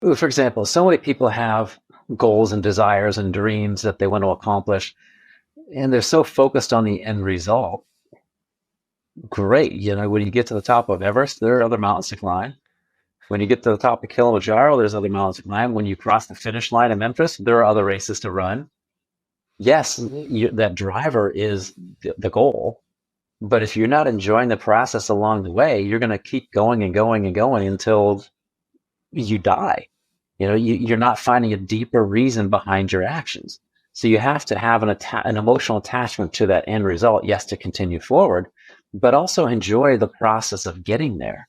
For example, so many people have goals and desires and dreams that they want to accomplish, and they're so focused on the end result. Great. When you get to the top of Everest, there are other mountains to climb. When you get to the top of Kilimanjaro, there's other mountains to climb. When you cross the finish line in Memphis, there are other races to run. Yes, that driver is the goal. But if you're not enjoying the process along the way, you're going to keep going and going and going until you die. You're not finding a deeper reason behind your actions. So you have to have an emotional attachment to that end result, yes, to continue forward, but also enjoy the process of getting there.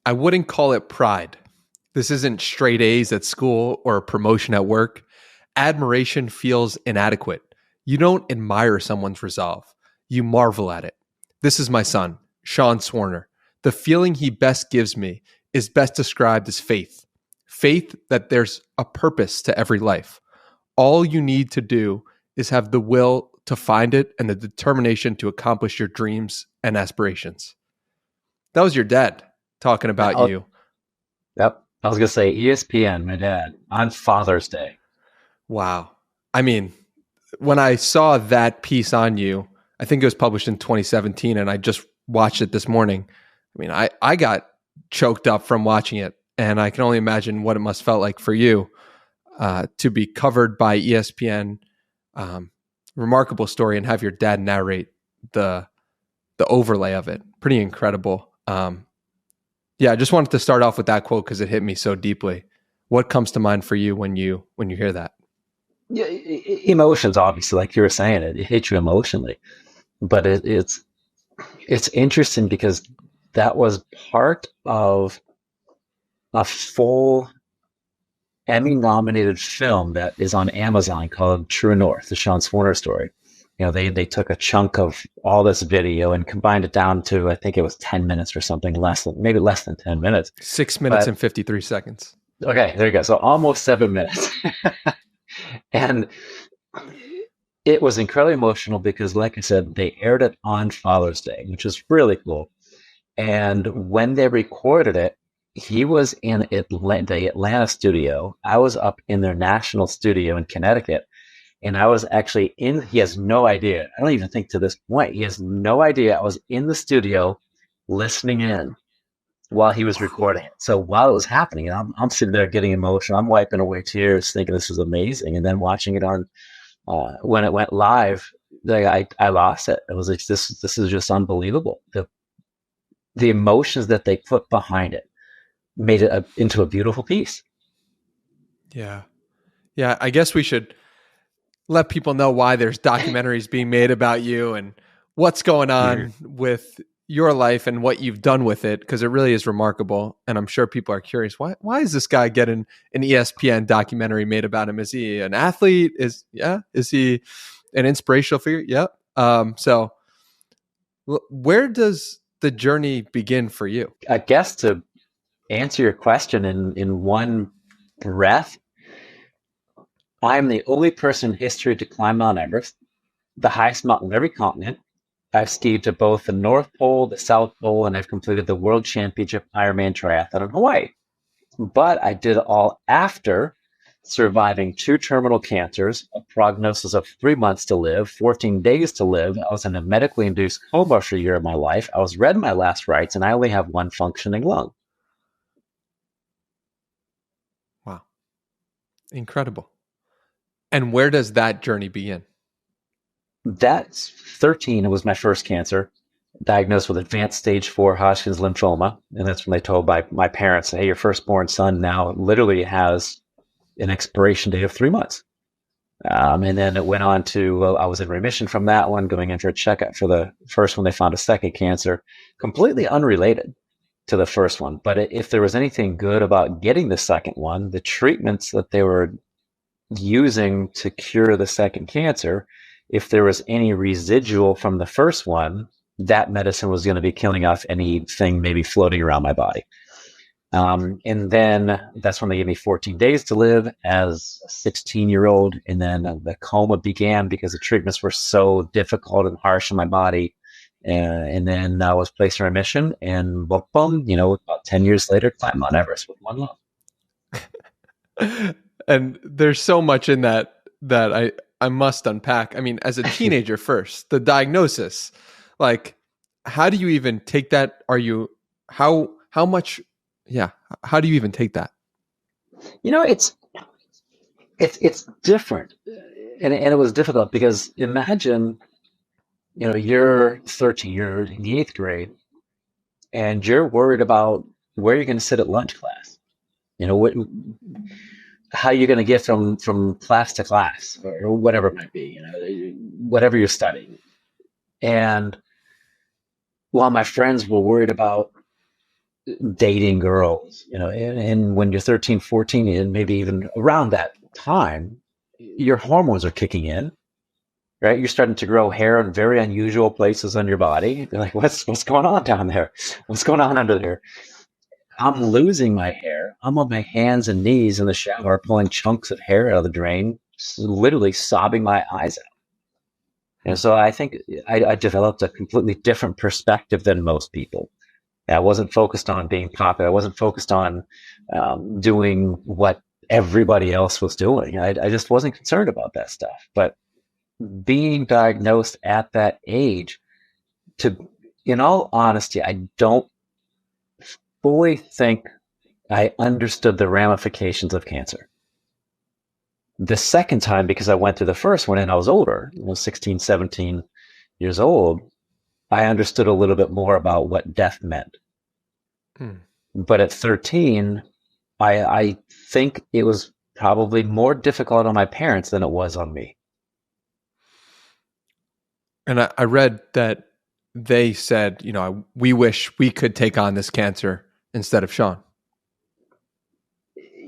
I wouldn't call it pride. This isn't straight A's at school or a promotion at work. Admiration feels inadequate. You don't admire someone's resolve. You marvel at it. This is my son, Sean Swarner. The feeling he best gives me is best described as faith. Faith that there's a purpose to every life. All you need to do is have the will to find it and the determination to accomplish your dreams and aspirations. That was your dad talking about you. Yep. I was going to say ESPN, my dad, on Father's Day. Wow. I mean, when I saw that piece on you, I think it was published in 2017, and I just watched it this morning. I mean, I got choked up from watching it, and I can only imagine what it must felt like for you to be covered by ESPN. Remarkable story, and have your dad narrate the overlay of it. Pretty incredible. Yeah, I just wanted to start off with that quote because it hit me so deeply. What comes to mind for you when you hear that? Yeah, emotions, obviously, like you were saying, it hits you emotionally. But it's interesting because that was part of a full Emmy-nominated film that is on Amazon called True North, the Sean Swarner story. They took a chunk of all this video and combined it down to, I think it was 10 minutes or something, maybe less than 10 minutes. 6 minutes and 53 seconds. Okay, there you go. So almost 7 minutes. And it was incredibly emotional because, like I said, they aired it on Father's Day, which is really cool. And when they recorded it, he was in the Atlanta studio. I was up in their national studio in Connecticut. And I was actually he has no idea. I don't even think to this point, he has no idea I was in the studio listening in while he was recording it. So while it was happening, I'm sitting there getting emotional. I'm wiping away tears thinking this is amazing. And then watching it on, when it went live, I lost it. It was like, this is just unbelievable. The emotions that they put behind it made it into a beautiful piece. Yeah. Yeah. I guess we should let people know why there's documentaries being made about you and what's going on with your life and what you've done with it, because it really is remarkable. And I'm sure people are curious, why is this guy getting an ESPN documentary made about him? Is he an athlete? Is he an inspirational figure? Yep. So where does the journey begin for you? I guess to answer your question in one breath, I'm the only person in history to climb Mount Everest, the highest mountain of every continent. I've skied to both the North Pole, the South Pole, and I've completed the World Championship Ironman triathlon in Hawaii. But I did it all after surviving 2 terminal cancers, a prognosis of 3 months to live, 14 days to live. I was in a medically induced coma for a year of my life. I was read my last rites, and I only have one functioning lung. Wow. Incredible. And where does that journey begin? That's 13. It was my first cancer, diagnosed with advanced stage 4 Hodgkin's lymphoma. And that's when they told my parents, hey, your firstborn son now literally has an expiration date of 3 months. And then it went on to, I was in remission from that one, going in for a checkup for the first one. They found a second cancer, completely unrelated to the first one. But if there was anything good about getting the second one, the treatments that they were using to cure the second cancer, if there was any residual from the first one, that medicine was going to be killing off anything maybe floating around my body. And then that's when they gave me 14 days to live as a 16-year-old. And then the coma began because the treatments were so difficult and harsh on my body. And then I was placed in remission, and boom, boom, about 10 years later, climbed Mount Everest with one lung. And there's so much in that I must unpack. I mean, as a teenager first, the diagnosis, like, how do you even take that? How much, yeah, how do you even take that? It's different, and it was difficult because imagine, you're 13, you're in the eighth grade, and you're worried about where you're going to sit at lunch class. What, how you're going to get from class to class, or whatever it might be. Whatever you're studying. And while my friends were worried about dating girls, and when you're 13, 14, and maybe even around that time, your hormones are kicking in, right? You're starting to grow hair in very unusual places on your body. You're like, what's going on down there? What's going on under there? I'm losing my hair. I'm on my hands and knees in the shower, pulling chunks of hair out of the drain, literally sobbing my eyes out. And so I think I developed a completely different perspective than most people. I wasn't focused on being popular. I wasn't focused on doing what everybody else was doing. I just wasn't concerned about that stuff. But being diagnosed at that age, in all honesty, I don't fully think I understood the ramifications of cancer. The second time, because I went through the first one and I was older, 16, 17 years old, I understood a little bit more about what death meant. But at 13, I think it was probably more difficult on my parents than it was on me. And I read that they said, we wish we could take on this cancer instead of Sean.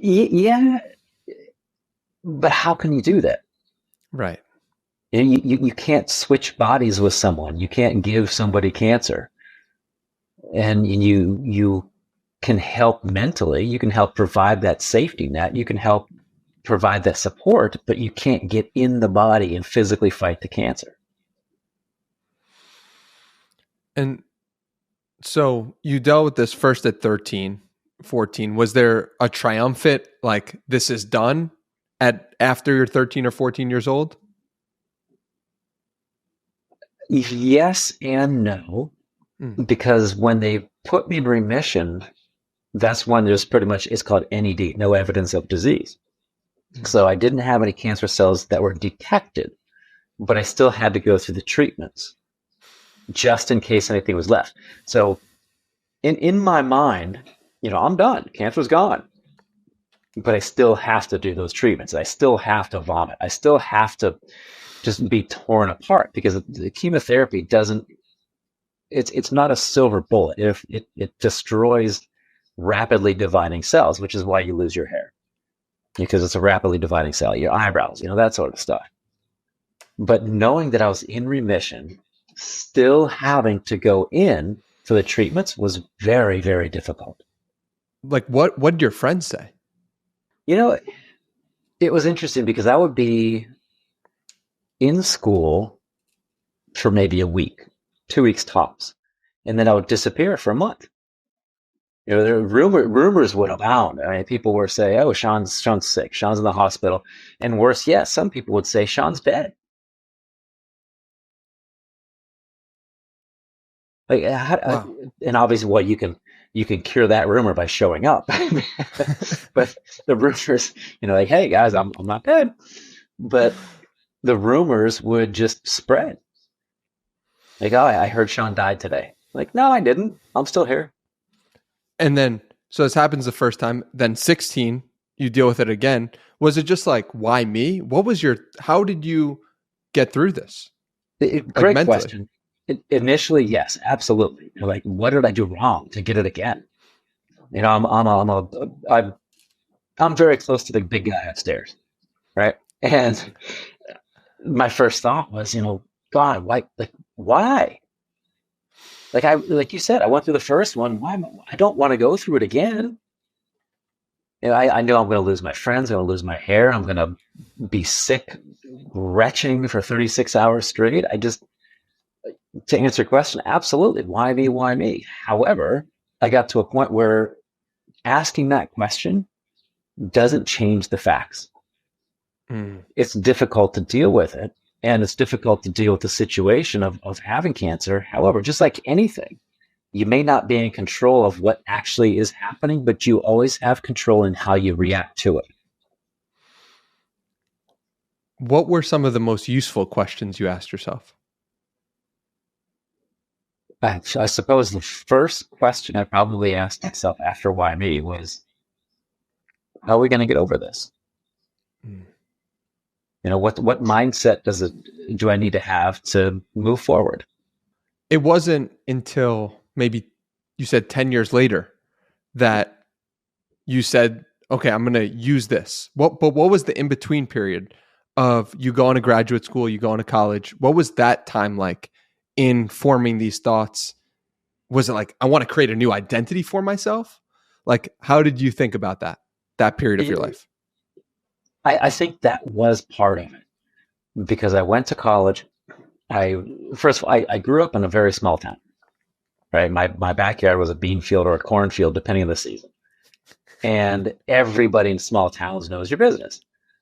Yeah, but how can you do that? Right. You can't switch bodies with someone. You can't give somebody cancer. And you can help mentally. You can help provide that safety net. You can help provide that support, but you can't get in the body and physically fight the cancer. And so you dealt with this first at 13, 14. Was there a triumphant, like, this is done after you're 13 or 14 years old? Yes and no, because when they put me in remission, that's when there's pretty much, it's called NED, no evidence of disease. So I didn't have any cancer cells that were detected, but I still had to go through the treatments just in case anything was left. So in my mind, I'm done. Cancer's gone. But I still have to do those treatments. I still have to vomit. I still have to just be torn apart because the chemotherapy it's not a silver bullet. It destroys rapidly dividing cells, which is why you lose your hair, because it's a rapidly dividing cell, your eyebrows, that sort of stuff. But knowing that I was in remission, still having to go in for the treatments was very, very difficult. Like, what did your friends say? It was interesting because I would be in school for maybe a week, 2 weeks tops, and then I would disappear for a month. The rumors would abound. I mean, people were saying, "Oh, Sean's sick. Sean's in the hospital," and worse yet, some people would say Sean's dead. Like, wow. And obviously, well, you can cure that rumor by showing up. But the rumors, like, "Hey guys, I'm not dead," but the rumors would just spread. Like, "Oh, I heard Sean died today." Like, "No, I didn't. I'm still here." And then, so this happens the first time. Then 16, you deal with it again. Was it just like, why me? How did you get through this? Great question. Initially, yes, absolutely. Like, what did I do wrong to get it again? I'm very close to the big guy upstairs, right? And my first thought was, God, why? Why? Like you said, I went through the first one. Why? I don't want to go through it again. I know I'm going to lose my friends. I'm going to lose my hair. I'm going to be sick, retching for 36 hours straight. to answer your question, absolutely. Why me? Why me? However, I got to a point where asking that question doesn't change the facts. Mm. It's difficult to deal with it, and it's difficult to deal with the situation of having cancer. However, just like anything, you may not be in control of what actually is happening, but you always have control in how you react to it. What were some of the most useful questions you asked yourself? I suppose the first question I probably asked myself after why me was, how are we going to get over this? Mm. What mindset do I need to have to move forward? It wasn't until maybe you said 10 years later that you said, okay, I'm going to use this. But what was the in-between period of you going to graduate school, you going to college? What was that time like in forming these thoughts? Was it like, I want to create a new identity for myself? Like, how did you think about that period of your life? I think that was part of it because I went to college. First of all, I grew up in a very small town, right? My backyard was a bean field or a cornfield, depending on the season. And everybody in small towns knows your business.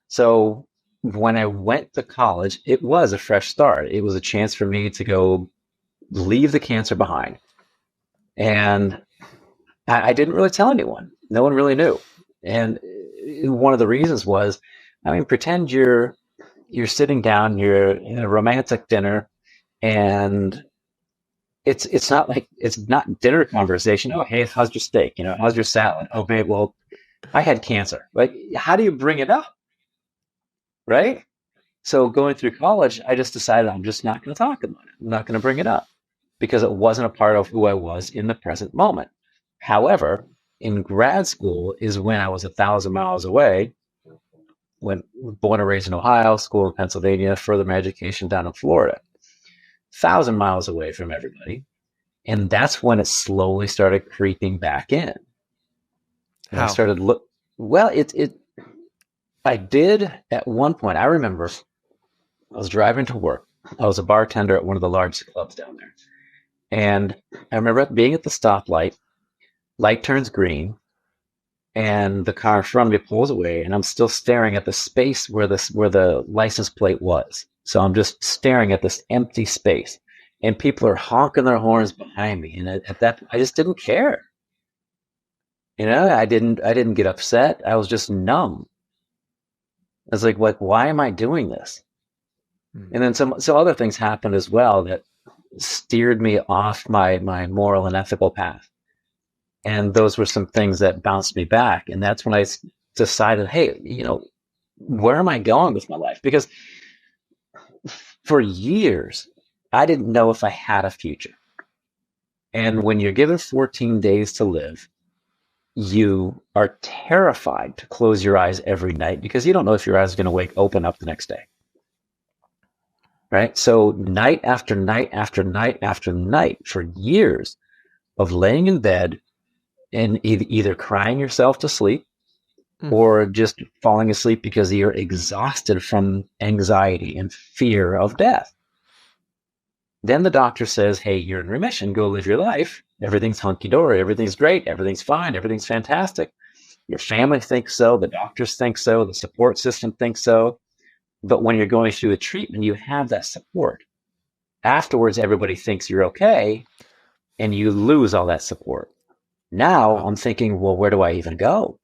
So when I went to college, it was a fresh start. It was a chance for me to go leave the cancer behind. And I didn't really tell anyone. No one really knew. And one of the reasons was, I mean, pretend you're sitting down, you're in a romantic dinner, and it's not dinner conversation. Oh, hey, how's your steak? How's your salad? Oh, babe, well, I had cancer. Like, how do you bring it up, right? So going through college, I just decided I'm just not going to talk about it. I'm not going to bring it up because it wasn't a part of who I was in the present moment. However, in grad school is when I was 1,000 miles away. When born and raised in Ohio, school in Pennsylvania, further my education down in Florida, 1,000 miles away from everybody. And that's when it slowly started creeping back in. And I How? started well, I did at one point. I remember I was driving to work. I was a bartender at one of the largest clubs down there. And I remember being at the stoplight, light turns green, and the car in front of me pulls away, and I'm still staring at the space where the license plate was. So I'm just staring at this empty space, and people are honking their horns behind me. And at that, I just didn't care. I didn't get upset. I was just numb. I was like, why am I doing this? And then some other things happened as well that steered me off my moral and ethical path. And those were some things that bounced me back. And that's when I decided, hey, where am I going with my life? Because for years, I didn't know if I had a future. And when you're given 14 days to live, you are terrified to close your eyes every night because you don't know if your eyes are going to open up the next day. Right? So night after night after night after night for years of laying in bed and either crying yourself to sleep or just falling asleep because you're exhausted from anxiety and fear of death. Then the doctor says, hey, you're in remission. Go live your life. Everything's hunky-dory. Everything's great. Everything's fine. Everything's fantastic. Your family thinks so. The doctors think so. The support system thinks so. But when you're going through the treatment, you have that support. Afterwards, everybody thinks you're okay, and you lose all that support. Now I'm thinking, well, where do I even go?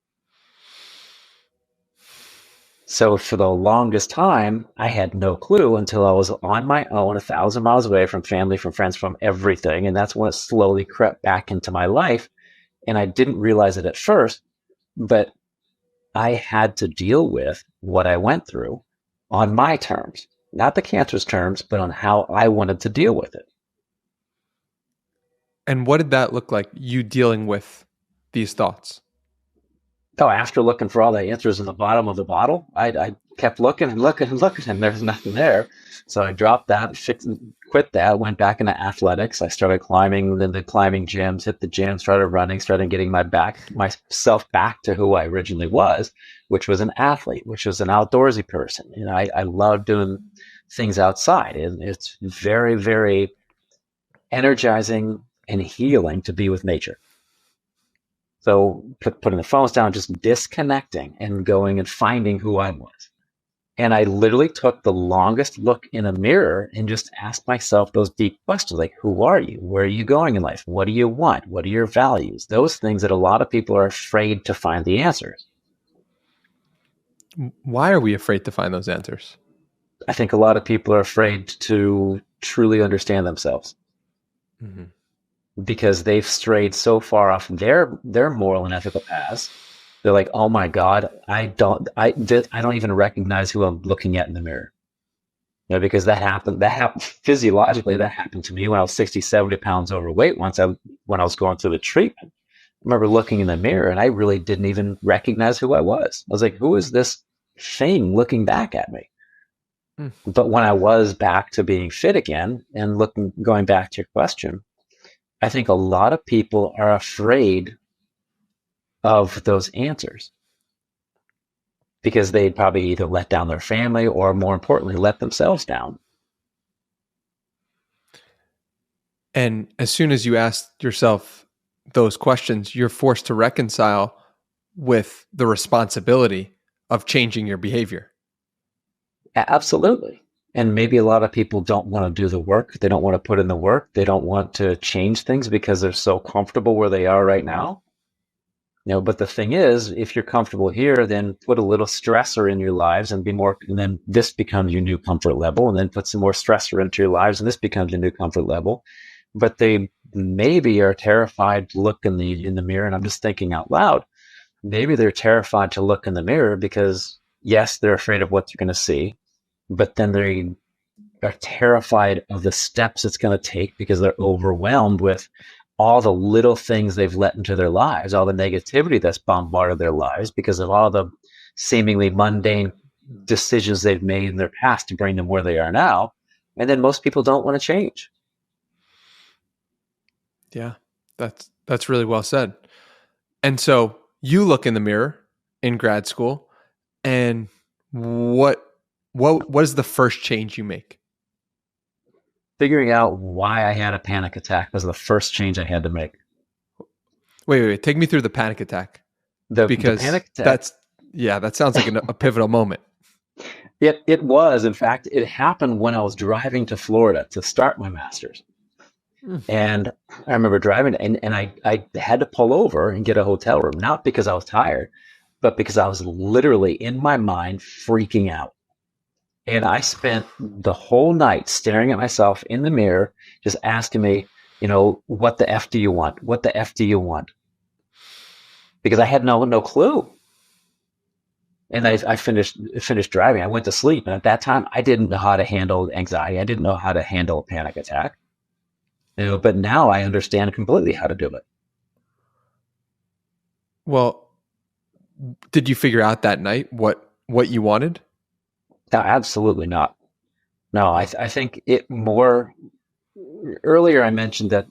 So for the longest time, I had no clue until I was on my own, 1,000 miles away from family, from friends, from everything. And that's when it slowly crept back into my life. And I didn't realize it at first, but I had to deal with what I went through on my terms, not the cancer's terms, but on how I wanted to deal with it. And what did that look like, you dealing with these thoughts? Oh, after looking for all the answers in the bottom of the bottle, I kept looking and looking and looking, and there's nothing there. So I dropped that, quit that, went back into athletics. I started climbing, then the climbing gyms, hit the gym, started running, started getting myself back to who I originally was, which was an athlete, which was an outdoorsy person. I love doing things outside, and it's very, very energizing and healing to be with nature. So putting the phones down, just disconnecting and going and finding who I was. And I literally took the longest look in a mirror and just asked myself those deep questions like, who are you? Where are you going in life? What do you want? What are your values? Those things that a lot of people are afraid to find the answers. Why are we afraid to find those answers? I think a lot of people are afraid to truly understand themselves Mm-hmm. because they've strayed so far off their moral and ethical paths. They're like, oh my God, I don't even recognize who I'm looking at in the mirror. You know, because that happened physiologically. That happened to me when I was 60, 70 pounds overweight when I was going through the treatment. I remember looking in the mirror and I really didn't even recognize who I was. I was like, who is this thing looking back at me? Mm. But when I was back to being fit again and going back to your question, I think a lot of people are afraid of those answers because they'd probably either let down their family or, more importantly, let themselves down. And as soon as you ask yourself those questions, you're forced to reconcile with the responsibility of changing your behavior. Absolutely. And maybe a lot of people don't want to do the work. They don't want to put in the work. They don't want to change things because they're so comfortable where they are right now. You know, but the thing is, if you're comfortable here, then put a little stressor in your lives and and then this becomes your new comfort level, and then put some more stressor into your lives and this becomes your new comfort level. But they maybe are terrified to look in the mirror, and I'm just thinking out loud. Maybe they're terrified to look in the mirror because yes, they're afraid of what they're going to see, but then they are terrified of the steps it's going to take because they're overwhelmed with all the little things they've let into their lives, all the negativity that's bombarded their lives because of all the seemingly mundane decisions they've made in their past to bring them where they are now. And then most people don't want to change. Yeah, that's really well said. And so you look in the mirror in grad school, and what is the first change you make? Figuring out why I had a panic attack was the first change I had to make. Wait. Take me through the panic attack, The because panic attack, that sounds like a pivotal moment. it was, in fact, it happened when I was driving to Florida to start my master's. Mm. And I remember driving and I had to pull over and get a hotel room, not because I was tired, but because I was literally in my mind freaking out. And I spent the whole night staring at myself in the mirror, just asking me, you know, what the F do you want? What the F do you want? Because I had no clue. And I finished driving. I went to sleep. And at that time, I didn't know how to handle anxiety. I didn't know how to handle a panic attack. You know, but now I understand completely how to do it. Well, did you figure out that night what you wanted? No, absolutely not. No, I think it more. Earlier, I mentioned that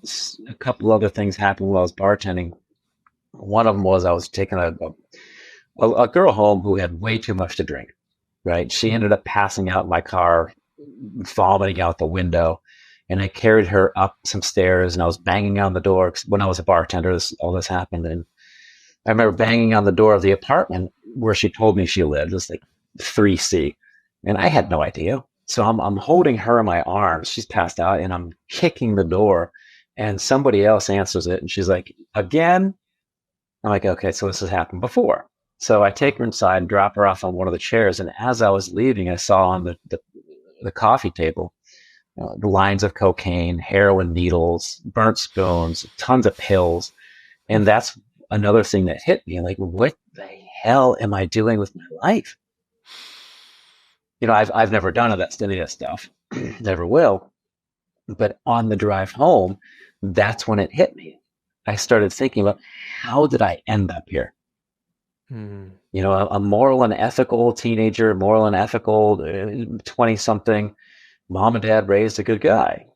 a couple other things happened while I was bartending. One of them was I was taking a girl home who had way too much to drink. Right, she ended up passing out in my car, vomiting out the window, and I carried her up some stairs, and I was banging on the door when I was a bartender. All this happened, and I remember banging on the door of the apartment where she told me she lived. It was like 3C, and I had no idea. So I'm holding her in my arms. She's passed out, and I'm kicking the door, and somebody else answers it, and she's like, "Again?" I'm like, "Okay, so this has happened before." So I take her inside, drop her off on one of the chairs, and as I was leaving, I saw on the coffee table the lines of cocaine, heroin needles, burnt spoons, tons of pills, and that's another thing that hit me. Like, what the hell am I doing with my life? You know, I've never done any of that stuff, never will. But on the drive home, that's when it hit me. I started thinking about how did I end up here? Mm. You know, a moral and ethical teenager, moral and ethical 20 something, mom and dad raised a good guy,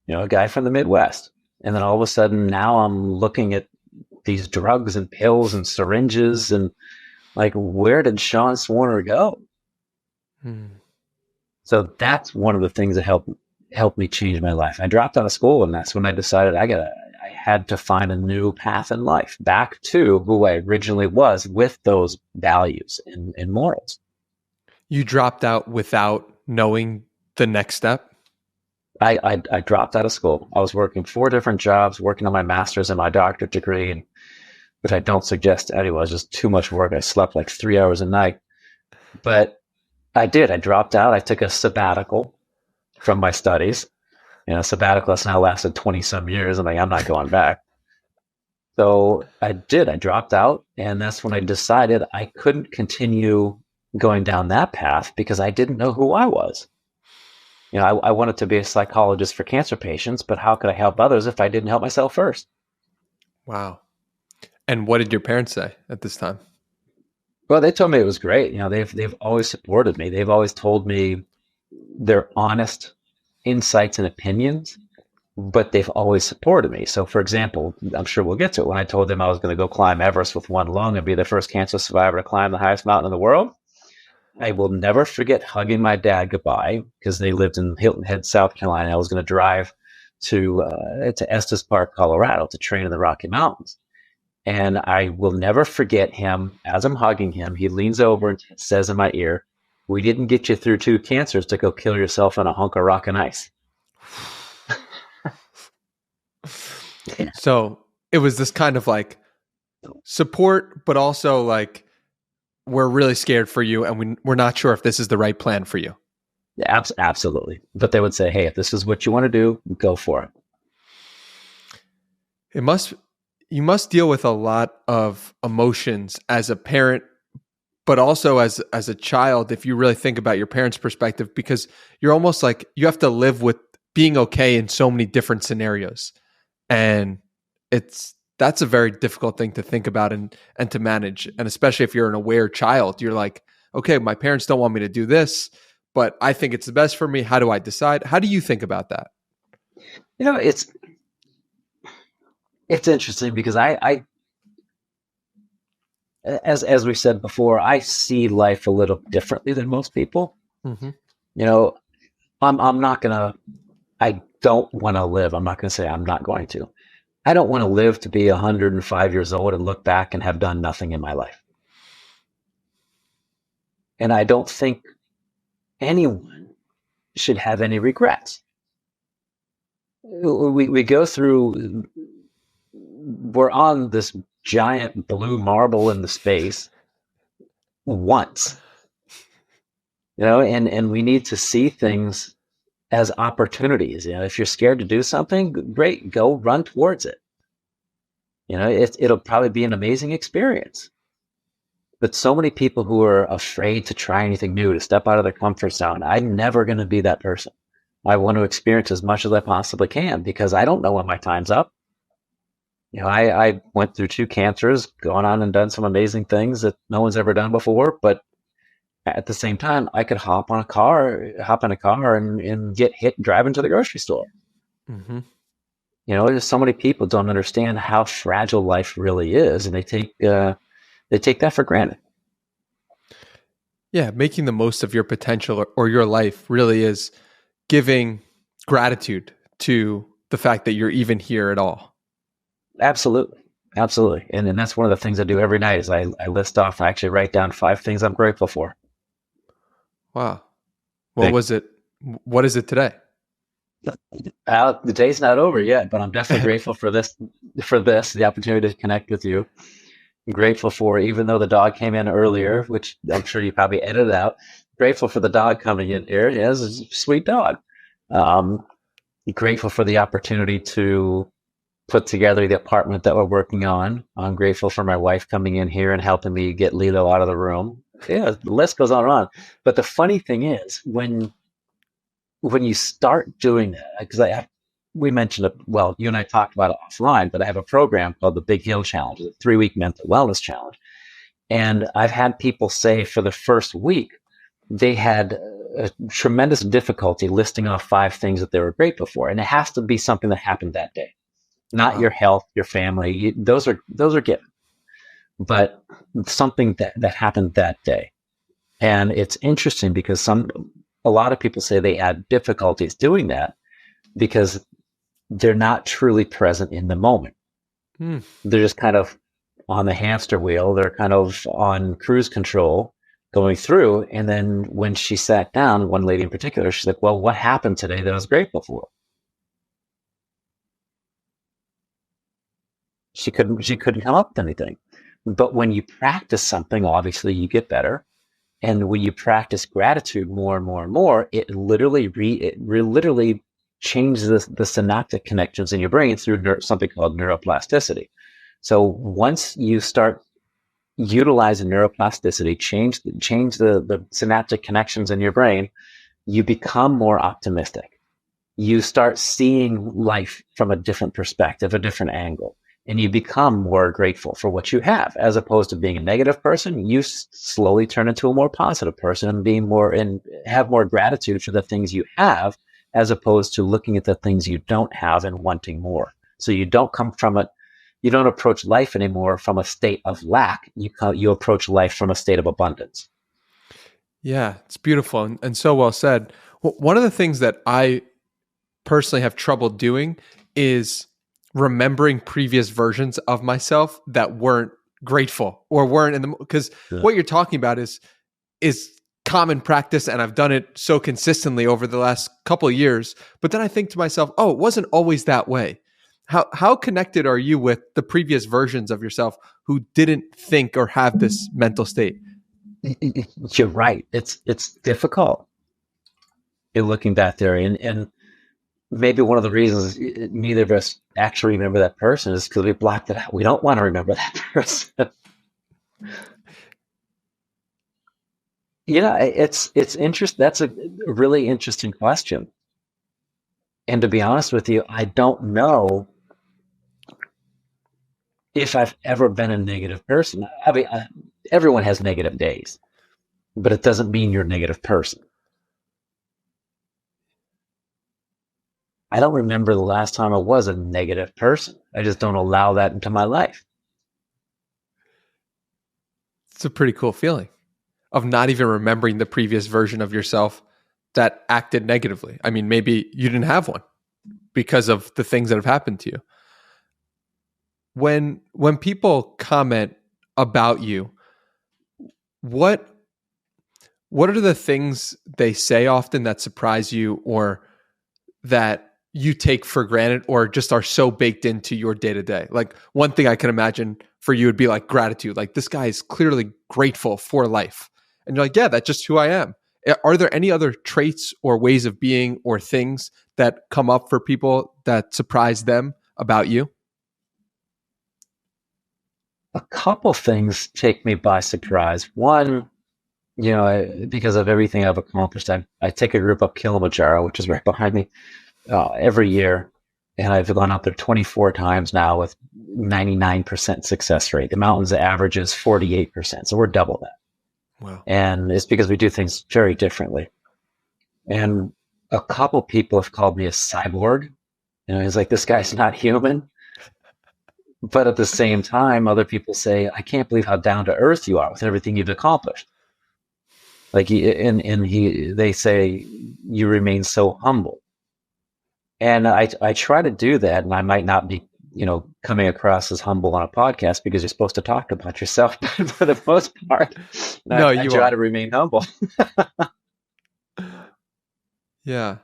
you know, a guy from the Midwest. And then all of a sudden now I'm looking at these drugs and pills and syringes and like, where did Sean Swarner go? Mm. So that's one of the things that helped helped me change my life. I dropped out of school, and that's when I decided I had to find a new path in life, back to who I originally was with those values and morals. You dropped out without knowing the next step? I dropped out of school. I was working 4 different jobs, working on my master's and my doctorate degree, and which I don't suggest to anyone. It was just too much work. I slept like 3 hours a night. But I did. I dropped out. I took a sabbatical from my studies. Sabbatical has now lasted 20 some years. I'm not going back. So I did. I dropped out. And that's when I decided I couldn't continue going down that path because I didn't know who I was. I wanted to be a psychologist for cancer patients, but how could I help others if I didn't help myself first? Wow. And what did your parents say at this time? Well, they told me it was great. They've always supported me. They've always told me their honest insights and opinions, but they've always supported me. So, for example, I'm sure we'll get to it. When I told them I was going to go climb Everest with one lung and be the first cancer survivor to climb the highest mountain in the world, I will never forget hugging my dad goodbye because they lived in Hilton Head, South Carolina. I was going to drive to Estes Park, Colorado, to train in the Rocky Mountains. And I will never forget him. As I'm hugging him, he leans over and says in my ear, "We didn't get you through 2 cancers to go kill yourself on a hunk of rock and ice." Yeah. So it was this kind of like support, but also like, we're really scared for you and we're not sure if this is the right plan for you. Yeah, absolutely. But they would say, "Hey, if this is what you want to do, go for it." You must deal with a lot of emotions as a parent, but also as a child, if you really think about your parents' perspective, because you're almost like you have to live with being okay in so many different scenarios. And that's a very difficult thing to think about and to manage. And especially if you're an aware child, you're like, okay, my parents don't want me to do this, but I think it's the best for me. How do I decide? How do you think about that? It's interesting because I as we said before, I see life a little differently than most people. Mm-hmm. I'm not gonna. I don't want to live. I'm not going to say I'm not going to. I don't want to live to be 105 years old and look back and have done nothing in my life. And I don't think anyone should have any regrets. We go through. We're on this giant blue marble in the space once, and we need to see things as opportunities. If you're scared to do something, great, go run towards it. It'll probably be an amazing experience. But so many people who are afraid to try anything new, to step out of their comfort zone, I'm never going to be that person. I want to experience as much as I possibly can because I don't know when my time's up. I went through 2 cancers, gone on and done some amazing things that no one's ever done before. But at the same time, I could hop in a car and get hit driving to the grocery store. Mm-hmm. There's so many people don't understand how fragile life really is, and they take that for granted. Yeah, making the most of your potential or your life really is giving gratitude to the fact that you're even here at all. Absolutely. And that's one of the things I do every night is I list off, I actually write down 5 things I'm grateful for. Wow. What was it? What is it today? The day's not over yet, but I'm definitely grateful for this, the opportunity to connect with you. I'm grateful for, even though the dog came in earlier, which I'm sure you probably edited out, grateful for the dog coming in here. Yeah, it's a sweet dog. Grateful for the opportunity to put together the apartment that we're working on. I'm grateful for my wife coming in here and helping me get Lilo out of the room. Yeah, the list goes on and on. But the funny thing is, when you start doing that, because we mentioned it, well, you and I talked about it offline, but I have a program called the Big Hill Challenge, a 3-week mental wellness challenge. And I've had people say for the first week, they had a tremendous difficulty listing off 5 things that they were grateful for. And it has to be something that happened that day. Not your health, your family. Those are given, but something that happened that day. And it's interesting because a lot of people say they had difficulties doing that, because they're not truly present in the moment. Hmm. They're just kind of on the hamster wheel. They're kind of on cruise control going through. And then when she sat down, one lady in particular, she's like, well, what happened today that I was grateful for? She couldn't come up with anything. But when you practice something, obviously you get better. And when you practice gratitude more and more and more, it literally changes the synaptic connections in your brain through something called neuroplasticity. So once you start utilizing neuroplasticity, change the synaptic connections in your brain, you become more optimistic. You start seeing life from a different perspective, a different angle, and you become more grateful for what you have. As opposed to being a negative person, you slowly turn into a more positive person and have more gratitude for the things you have, as opposed to looking at the things you don't have and wanting more. So you don't approach life anymore from a state of lack. You approach life from a state of abundance. Yeah, it's beautiful and so well said. One of the things that I personally have trouble doing is remembering previous versions of myself that weren't grateful or weren't in the, because Yeah. what you're talking about is common practice, and I've done it so consistently over the last couple of years. But then I think to myself, oh, it wasn't always that way. How connected are you with the previous versions of yourself who didn't think or have this mental state? You're right. It's difficult in looking back there, and maybe one of the reasons neither of us actually remember that person is because we blocked it out. We don't want to remember that person. It's interesting. That's a really interesting question. And to be honest with you, I don't know if I've ever been a negative person. I mean, everyone has negative days, but it doesn't mean you're a negative person. I don't remember the last time I was a negative person. I just don't allow that into my life. It's a pretty cool feeling of not even remembering the previous version of yourself that acted negatively. I mean, maybe you didn't have one because of the things that have happened to you. When people comment about you, what what are the things they say often that surprise you or that you take for granted or just are so baked into your day to day? Like one thing I can imagine for you would be like gratitude. Like this guy is clearly grateful for life. And you're like, yeah, that's just who I am. Are there any other traits or ways of being or things that come up for people that surprise them about you? A couple things take me by surprise. One, because of everything I've accomplished, I take a group up Kilimanjaro, which is right behind me, every year. And I've gone up there 24 times now with 99% success rate. The mountain's average is 48%. So we're double that. Wow. And it's because we do things very differently. And a couple people have called me a cyborg. It's like, this guy's not human. But at the same time, other people say, I can't believe how down to earth you are with everything you've accomplished. Like, they say you remain so humble. And I try to do that, and I might not be, coming across as humble on a podcast because you're supposed to talk about yourself. But for the most part, No, I try to remain humble. Yeah.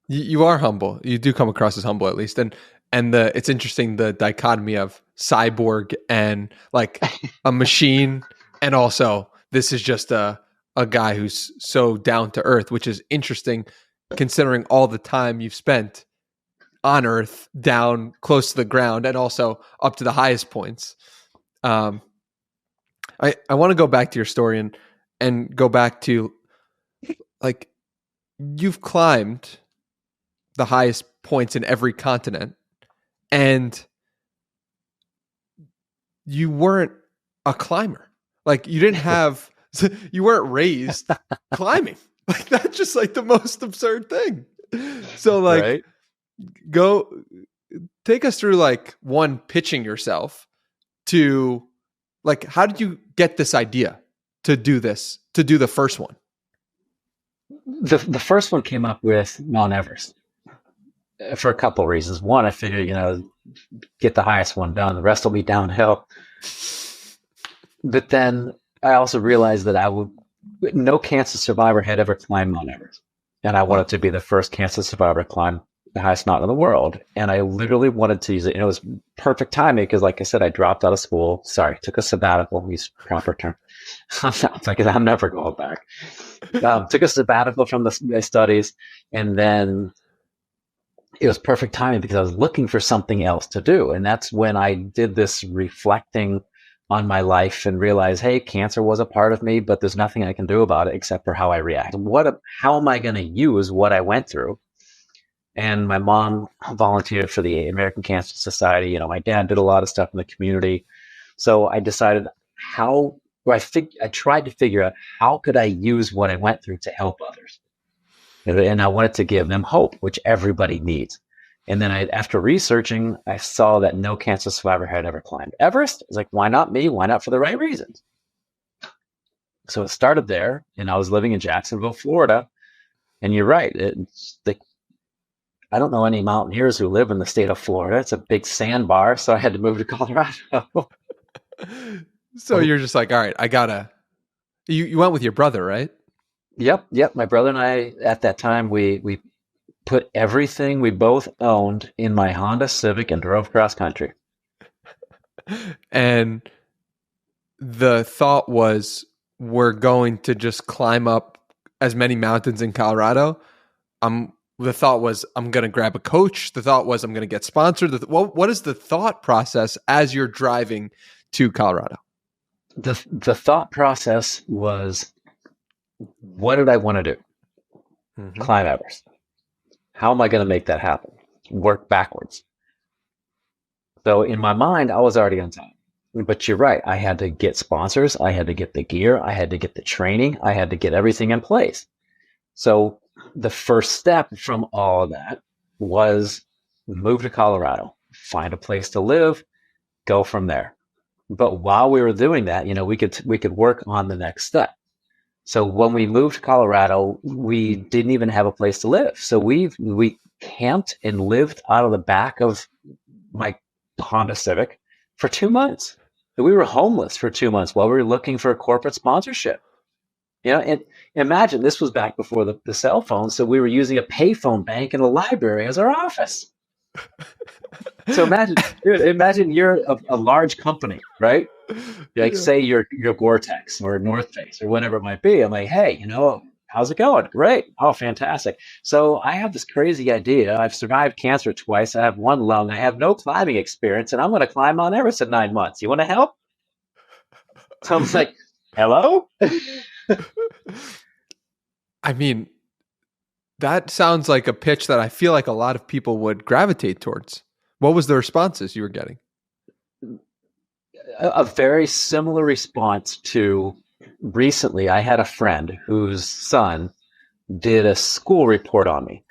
You are humble. You do come across as humble at least. And it's interesting the dichotomy of cyborg and like a machine, and also this is just a guy who's so down to earth, which is interesting considering all the time you've spent on earth, down close to the ground, and also up to the highest points. I want to go back to your story and go back to like you've climbed the highest points in every continent, and you weren't a climber. Like you didn't have, you weren't raised climbing. Like that's just like the most absurd thing. So like, Right? go take us through like one, pitching yourself to like, how did you get this idea to do this, to do the first one? The first one came up with Mount Everest. for a couple of reasons. One, I figured, get the highest one done. The rest will be downhill. But then I also realized that no cancer survivor had ever climbed Mount Everest. And I wanted Wow. to be the first cancer survivor to climb the highest mountain in the world. And I literally wanted to use it. And it was perfect timing because, like I said, I dropped out of school. Sorry, took a sabbatical, use proper term. I'm never going back. Took a sabbatical from my studies. And then it was perfect timing because I was looking for something else to do. And that's when I did this reflecting on my life and realized, hey, cancer was a part of me, but there's nothing I can do about it except for how I react. How am I going to use what I went through? And my mom volunteered for the American Cancer Society. My dad did a lot of stuff in the community. So I decided I tried to figure out how could I use what I went through to help others. And I wanted to give them hope, which everybody needs. And then after researching, I saw that no cancer survivor had ever climbed Everest. I was like, why not me? Why not for the right reasons? So it started there, and I was living in Jacksonville, Florida. And you're right. I don't know any mountaineers who live in the state of Florida. It's a big sandbar, so I had to move to Colorado. So you're just like, all right, you went with your brother, right? Yep. My brother and I, at that time, we put everything we both owned in my Honda Civic and drove cross country. And the thought was, we're going to just climb up as many mountains in Colorado. The thought was, I'm going to grab a coach. The thought was, I'm going to get sponsored. What is the thought process as you're driving to Colorado? The thought process was, what did I want to do? Mm-hmm. Climb Everest. How am I going to make that happen? Work backwards. So in my mind, I was already on time. But you're right. I had to get sponsors. I had to get the gear. I had to get the training. I had to get everything in place. So the first step from all of that was move to Colorado, find a place to live, go from there. But while we were doing that, we could work on the next step. So when we moved to Colorado, we didn't even have a place to live. So we camped and lived out of the back of my Honda Civic for 2 months. We were homeless for 2 months while we were looking for a corporate sponsorship. And imagine this was back before the cell phone. So we were using a payphone bank in a library as our office. So imagine you're a large company, right? Like say you're Gore-Tex or North Face or whatever it might be. I'm like, hey, how's it going? Great. Oh, fantastic. So I have this crazy idea. I've survived cancer twice. I have one lung. I have no climbing experience, and I'm going to climb Mount Everest in 9 months. You want to help? So I'm like, hello? I mean, that sounds like a pitch that I feel like a lot of people would gravitate towards. What was the responses you were getting? A very similar response to recently. I had a friend whose son did a school report on me.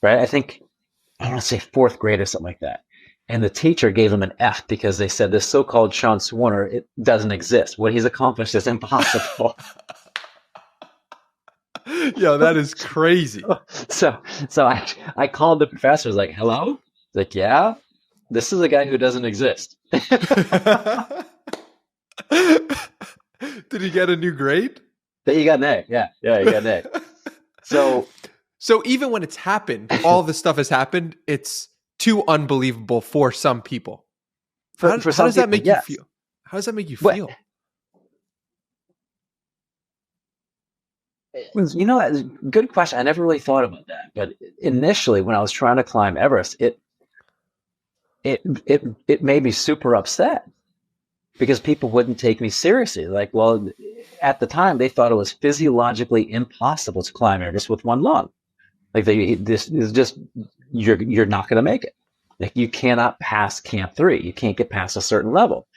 Right? I want to say fourth grade or something like that. And the teacher gave him an F because they said this so-called Sean Swarner, it doesn't exist. What he's accomplished is impossible. Yo, that is crazy. So I called the professor. I was like, hello? He's like, yeah, this is a guy who doesn't exist. Did he get a new grade? He got an A. Yeah, he got an A. So even when it's happened, all this stuff has happened, it's too unbelievable for some people. How does that make you feel? How does that make you feel? Good question. I never really thought about that. But initially, when I was trying to climb Everest, it made me super upset because people wouldn't take me seriously. Like, well, at the time, they thought it was physiologically impossible to climb Everest with one lung. Like, this is just you're not going to make it. Like, you cannot pass Camp 3. You can't get past a certain level.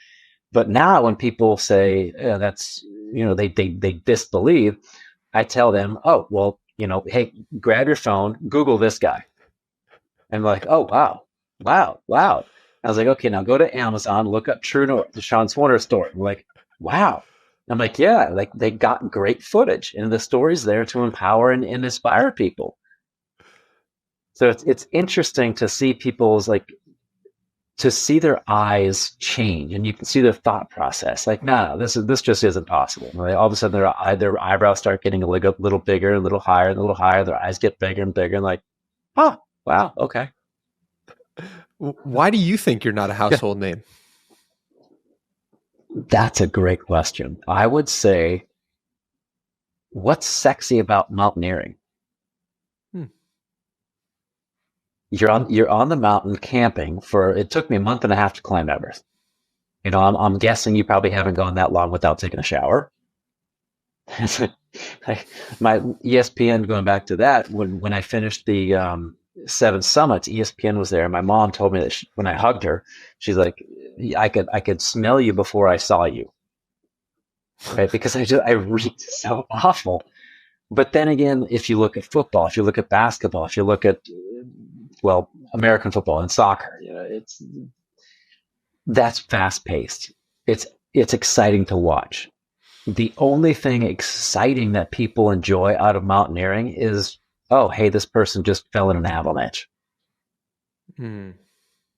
But now, when people say that's they disbelieve, I tell them, oh, well, hey, grab your phone, Google this guy. And like, oh, wow. I was like, okay, now go to Amazon, look up True North, the Sean Swarner story. I'm like, wow. I'm like, yeah, like they got great footage and the story's there to empower and inspire people. So it's interesting to see people's like to see their eyes change, and you can see their thought process. Like, no, this just isn't possible. And all of a sudden, their eyebrows start getting a little bigger, a little higher, and a little higher. Their eyes get bigger and bigger, and like, oh, wow, okay. Why do you think you're not a Yeah, household name? that's a great question. I would say, what's sexy about mountaineering? Hmm. You're on the mountain camping for. It took me a month and a half to climb Everest. I'm guessing you probably haven't gone that long without taking a shower. My ESPN, going back to that, when I finished the Seven Summits, ESPN was there. My mom told me that when I hugged her, she's like, I could smell you before I saw you, right? Because I reeked so awful. But then again, if you look at football, if you look at basketball, if you look at well, American football and soccer, that's fast paced. It's exciting to watch. The only thing exciting that people enjoy out of mountaineering is, oh, hey, this person just fell in an avalanche. Hmm.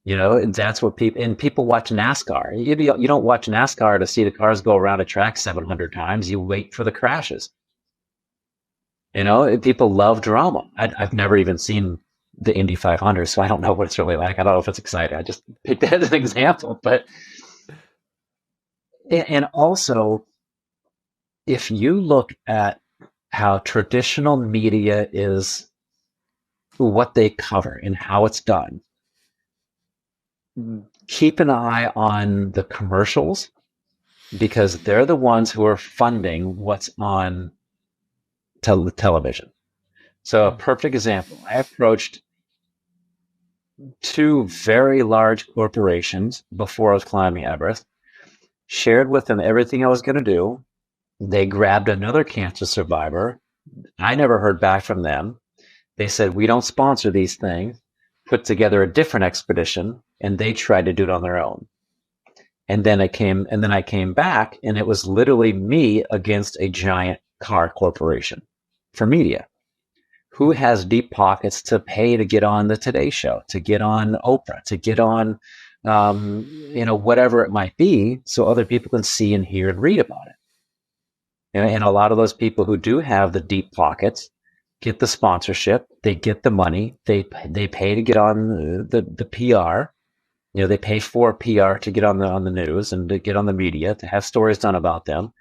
And that's what people watch NASCAR. You don't watch NASCAR to see the cars go around a track 700 times. You wait for the crashes. People love drama. I've never even seen the Indy 500, so I don't know what it's really like. I don't know if it's exciting. I just picked that as an example. But, and also, if you look at how traditional media is, what they cover and how it's done, keep an eye on the commercials, because they're the ones who are funding what's on television. So a perfect example, I approached two very large corporations before I was climbing Everest, shared with them everything I was going to do. They grabbed another cancer survivor. I never heard back from them. They said, we don't sponsor these things, put together a different expedition, and they tried to do it on their own. And then I came back, and it was literally me against a giant car corporation for media. Who has deep pockets to pay to get on the Today Show, to get on Oprah, to get on, whatever it might be, so other people can see and hear and read about it. And a lot of those people who do have the deep pockets get the sponsorship, they get the money, they pay to get on the PR. They pay for PR to get on the news and to get on the media, to have stories done about them.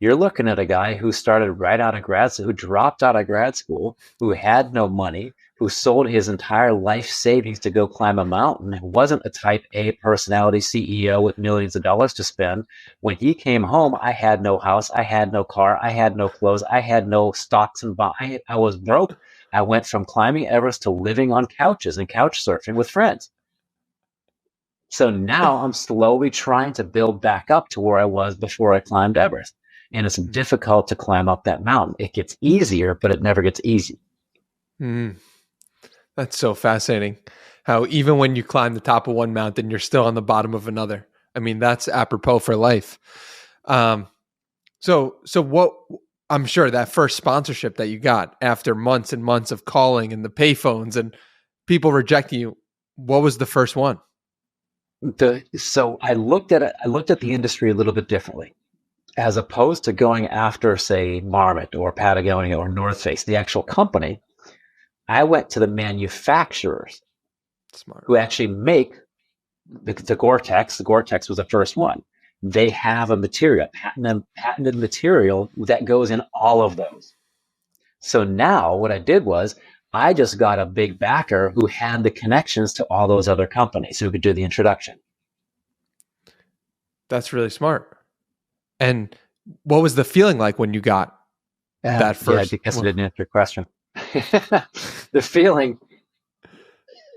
You're looking at a guy who started right out of grad school, who dropped out of grad school, who had no money, who sold his entire life savings to go climb a mountain, who wasn't a type A personality CEO with millions of dollars to spend. When he came home, I had no house, I had no car, I had no clothes, I had no stocks and bonds. I was broke. I went from climbing Everest to living on couches and couch surfing with friends. So now I'm slowly trying to build back up to where I was before I climbed Everest. And it's difficult to climb up that mountain. It gets easier, but it never gets easy. Mm. That's so fascinating. How even when you climb the top of one mountain, you're still on the bottom of another. I mean, that's apropos for life. So what, I'm sure that first sponsorship that you got after months and months of calling and the payphones and people rejecting you, what was the first one? So I looked at it. I looked at the industry a little bit differently, as opposed to going after, say, Marmot or Patagonia or North Face, the actual company. I went to the manufacturers. Smart. Who actually make the Gore-Tex. The Gore-Tex was the first one. They have a material, patented material that goes in all of those. So now what I did was I just got a big backer who had the connections to all those other companies who could do the introduction. That's really smart. And what was the feeling like when you got that first? Yeah, because I didn't answer your question. The feeling,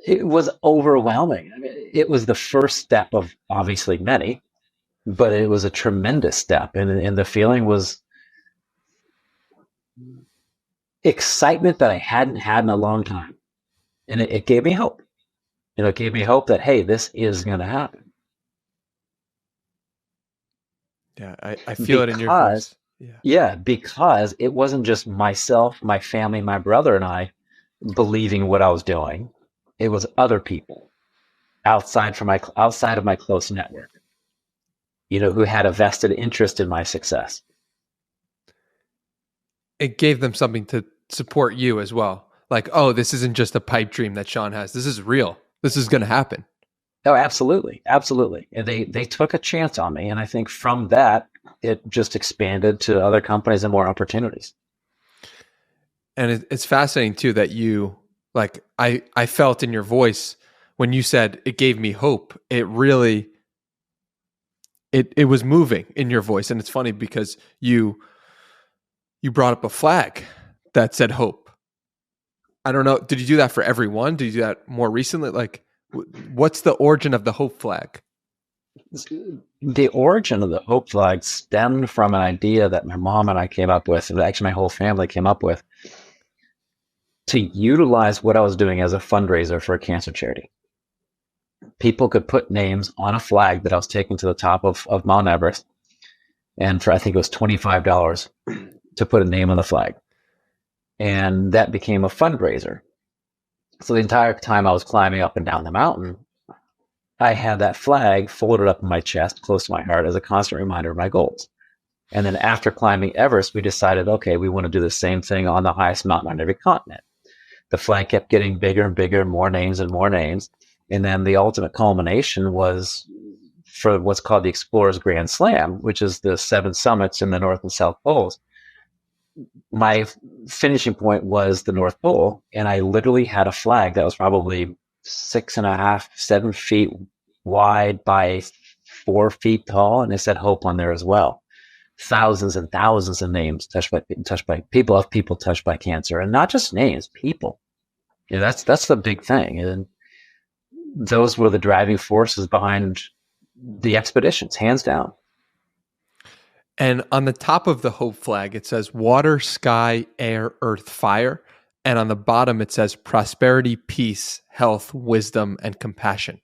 it was overwhelming. I mean, it was the first step of obviously many, but it was a tremendous step. And the feeling was excitement that I hadn't had in a long time. And it gave me hope. It gave me hope that, hey, this is going to happen. Yeah, I feel it in your voice. Yeah, because it wasn't just myself, my family, my brother, and I. believing what I was doing. It was other people outside of my close network, who had a vested interest in my success. It gave them something to support you as well. Like, oh, this isn't just a pipe dream that Sean has. This is real. This is going to happen. Oh, absolutely, absolutely. And they took a chance on me, and I think from that it just expanded to other companies and more opportunities. And it's fascinating too that you like I felt in your voice when you said it gave me hope. It really it was moving in your voice, and it's funny because you brought up a flag that said hope. I don't know. Did you do that for everyone? Did you do that more recently? Like, what's the origin of the hope flag? The origin of the hope flag stemmed from an idea that my mom and I came up with, and actually my whole family came up with, to utilize what I was doing as a fundraiser for a cancer charity. People could put names on a flag that I was taking to the top of Mount Everest, and for I think it was $25 to put a name on the flag. And that became a fundraiser. So the entire time I was climbing up and down the mountain, I had that flag folded up in my chest, close to my heart, as a constant reminder of my goals. And then after climbing Everest, we decided, okay, we want to do the same thing on the highest mountain on every continent. The flag kept getting bigger and bigger, more names and more names. And then the ultimate culmination was for what's called the Explorers Grand Slam, which is the 7 summits in the North and South Poles. My finishing point was the North Pole, and I literally had a flag that was probably 6.5, 7 feet wide by 4 feet tall, and it said hope on there as well. Thousands and thousands of names touched by people touched by cancer, and not just names, people. That's the big thing, and those were the driving forces behind the expeditions, hands down. And on the top of the hope flag, it says water, sky, air, earth, fire. And on the bottom, it says prosperity, peace, health, wisdom, and compassion.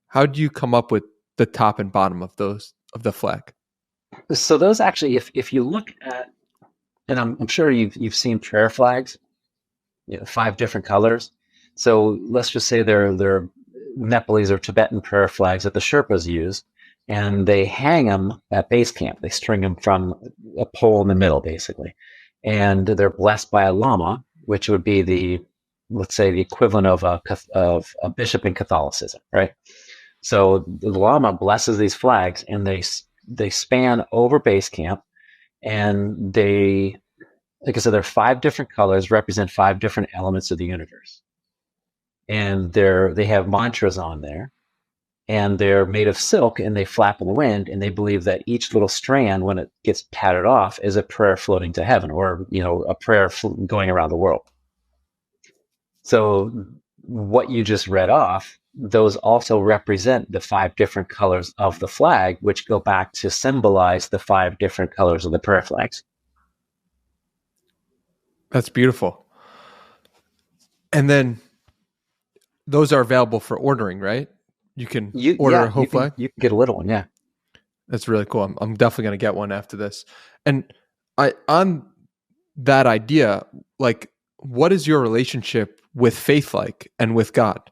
How do you come up with the top and bottom of those of the flag? So those actually, if you look at, and I'm sure you've seen prayer flags, 5 different colors. So let's just say they're Nepalese or Tibetan prayer flags that the Sherpas use, and they hang them at base camp. They string them from a pole in the middle, basically, and they're blessed by a lama, which would be let's say the equivalent of a bishop in Catholicism, right? So the lama blesses these flags, and they span over base camp, and they, like I said, there are 5 different colors, represent 5 different elements of the universe, and they have mantras on there, and they're made of silk, and they flap in the wind, and they believe that each little strand, when it gets patted off, is a prayer floating to heaven, or a prayer going around the world. So what you just read off, those also represent the 5 different colors of the flag, which go back to symbolize the 5 different colors of the prayer flags. That's beautiful. And then those are available for ordering, right? You can order a hope flag. You can get a little one, yeah. That's really cool. I'm definitely going to get one after this. And on that idea, like, what is your relationship with faith like, and with God?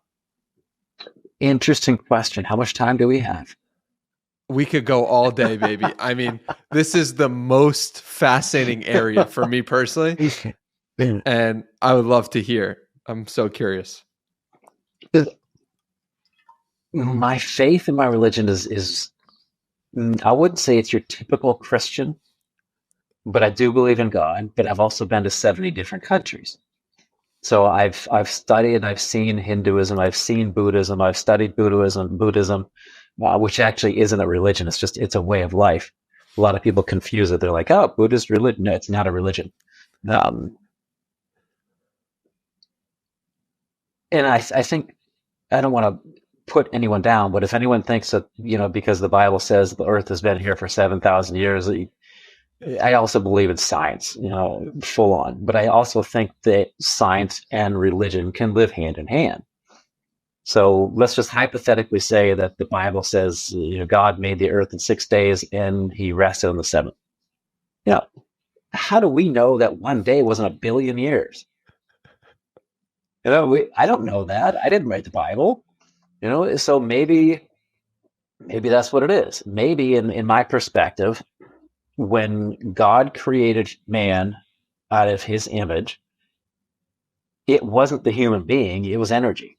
Interesting question. How much time do we have? We could go all day, baby. I mean, this is the most fascinating area for me personally, and I would love to hear. I'm so curious. My faith and my religion is I wouldn't say it's your typical Christian, but I do believe in God. But I've also been to 70 different countries. So I've studied, I've seen Hinduism, I've seen Buddhism, I've studied Buddhism, which actually isn't a religion. It's a way of life. A lot of people confuse it. They're like, oh, Buddhist religion. No, it's not a religion. And I think, I don't want to put anyone down, but if anyone thinks that, because the Bible says the earth has been here for 7,000 years, I also believe in science, full on. But I also think that science and religion can live hand in hand. So let's just hypothetically say that the Bible says, God made the earth in 6 days and he rested on the 7th. How do we know that one day wasn't a billion years? I don't know that. I didn't write the Bible. So maybe that's what it is. Maybe in my perspective, when God created man out of his image, it wasn't the human being, it was energy.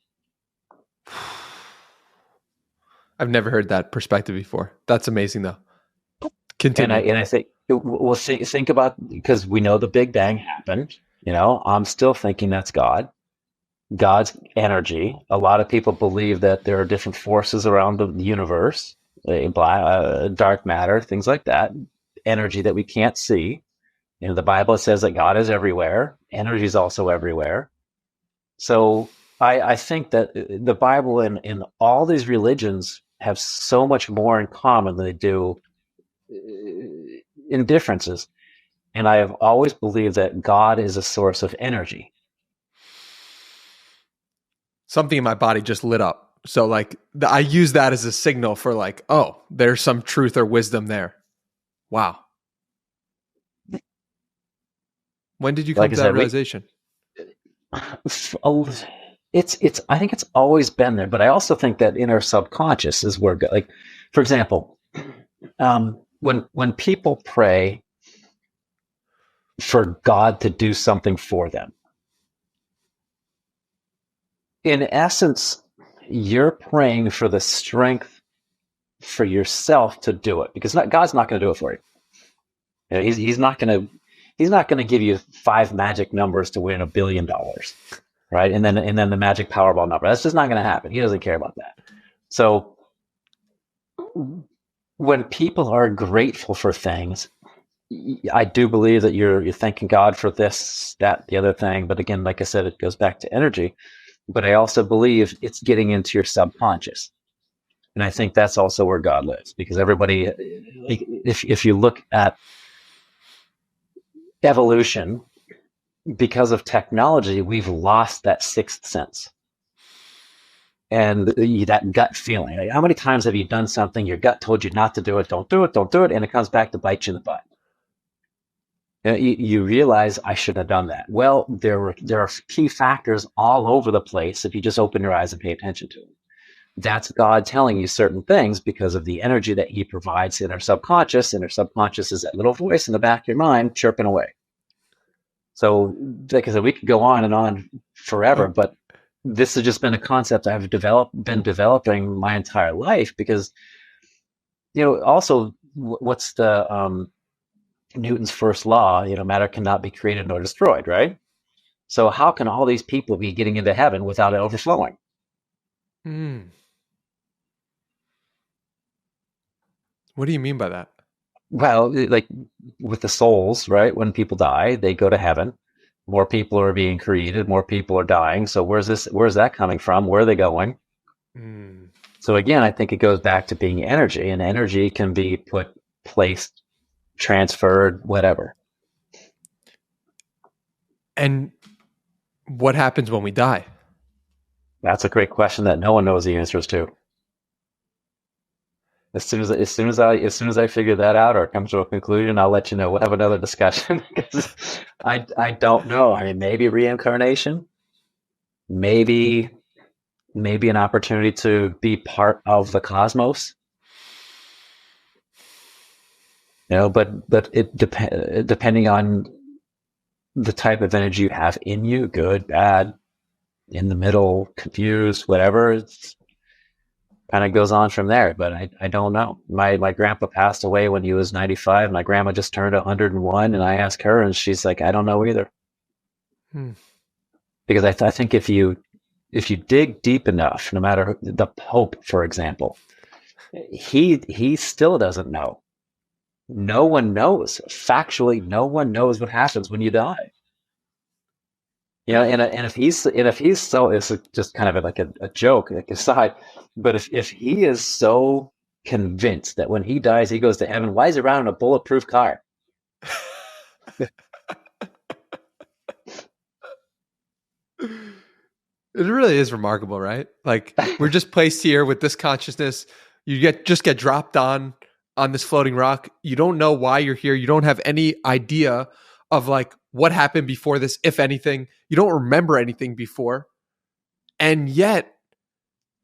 I've never heard that perspective before. That's amazing, though. And I Continue. and I think well think about, because we know the Big Bang happened. I'm still thinking that's God's energy. A lot of people believe that there are different forces around the universe, dark matter, things like that, energy that we can't see. The Bible says that God is everywhere. Energy is also everywhere. So I think that the Bible and all these religions have so much more in common than they do in differences. And I have always believed that God is a source of energy. Something in my body just lit up. So like I use that as a signal for like, oh, there's some truth or wisdom there. Wow. When did you come Like I to that said, realization? it's I think it's always been there, but I also think that in our subconscious is where, like, for example, when people pray for God to do something for them, in essence, you're praying for the strength for yourself to do it, because God's not going to do it for you. He's not going to give you 5 magic numbers to win $1 billion, right? And then the magic Powerball number. That's just not going to happen. He doesn't care about that. So when people are grateful for things, I do believe that you're thanking God for this, that, the other thing. But again, like I said, it goes back to energy. But I also believe it's getting into your subconscious. And I think that's also where God lives, because everybody, if you look at evolution, because of technology, we've lost that sixth sense and that gut feeling. Like, how many times have you done something, your gut told you not to do it, don't do it, and it comes back to bite you in the butt? You realize, I shouldn't have done that. Well, there are key factors all over the place if you just open your eyes and pay attention to them. That's God telling you certain things because of the energy that he provides in our subconscious. And our subconscious is that little voice in the back of your mind chirping away. So, like I said, we could go on and on forever, but this has just been a concept I've been developing my entire life, because, also, what's the Newton's first law? Matter cannot be created nor destroyed, right? So how can all these people be getting into heaven without it overflowing? Mm. What do you mean by that? Well, like with the souls, right? When people die, they go to heaven. More people are being created, more people are dying. So where's that coming from? Where are they going? Mm. So again, I think it goes back to being energy, and energy can be placed, transferred, whatever. And what happens when we die? That's a great question that no one knows the answers to. As soon as I figure that out or come to a conclusion, I'll let you know. We'll have another discussion because I don't know. I mean, maybe reincarnation, maybe an opportunity to be part of the cosmos. But it depending on the type of energy you have in you, good, bad, in the middle, confused, whatever. It's kind of goes on from there, but I don't know. My grandpa passed away when he was 95. My grandma just turned 101, and I asked her, and she's like, I don't know either. Because I think if you dig deep enough, no matter the Pope, for example, he still doesn't know. No one knows. Factually, no one knows what happens when you die. And if he's so, it's just kind of like a joke, like aside. But if he is so convinced that when he dies he goes to heaven, why is he around in a bulletproof car? It really is remarkable, right? Like we're just placed here with this consciousness. You get dropped on this floating rock. You don't know why you're here. You don't have any idea of like what happened before this, if anything. You don't remember anything before. And yet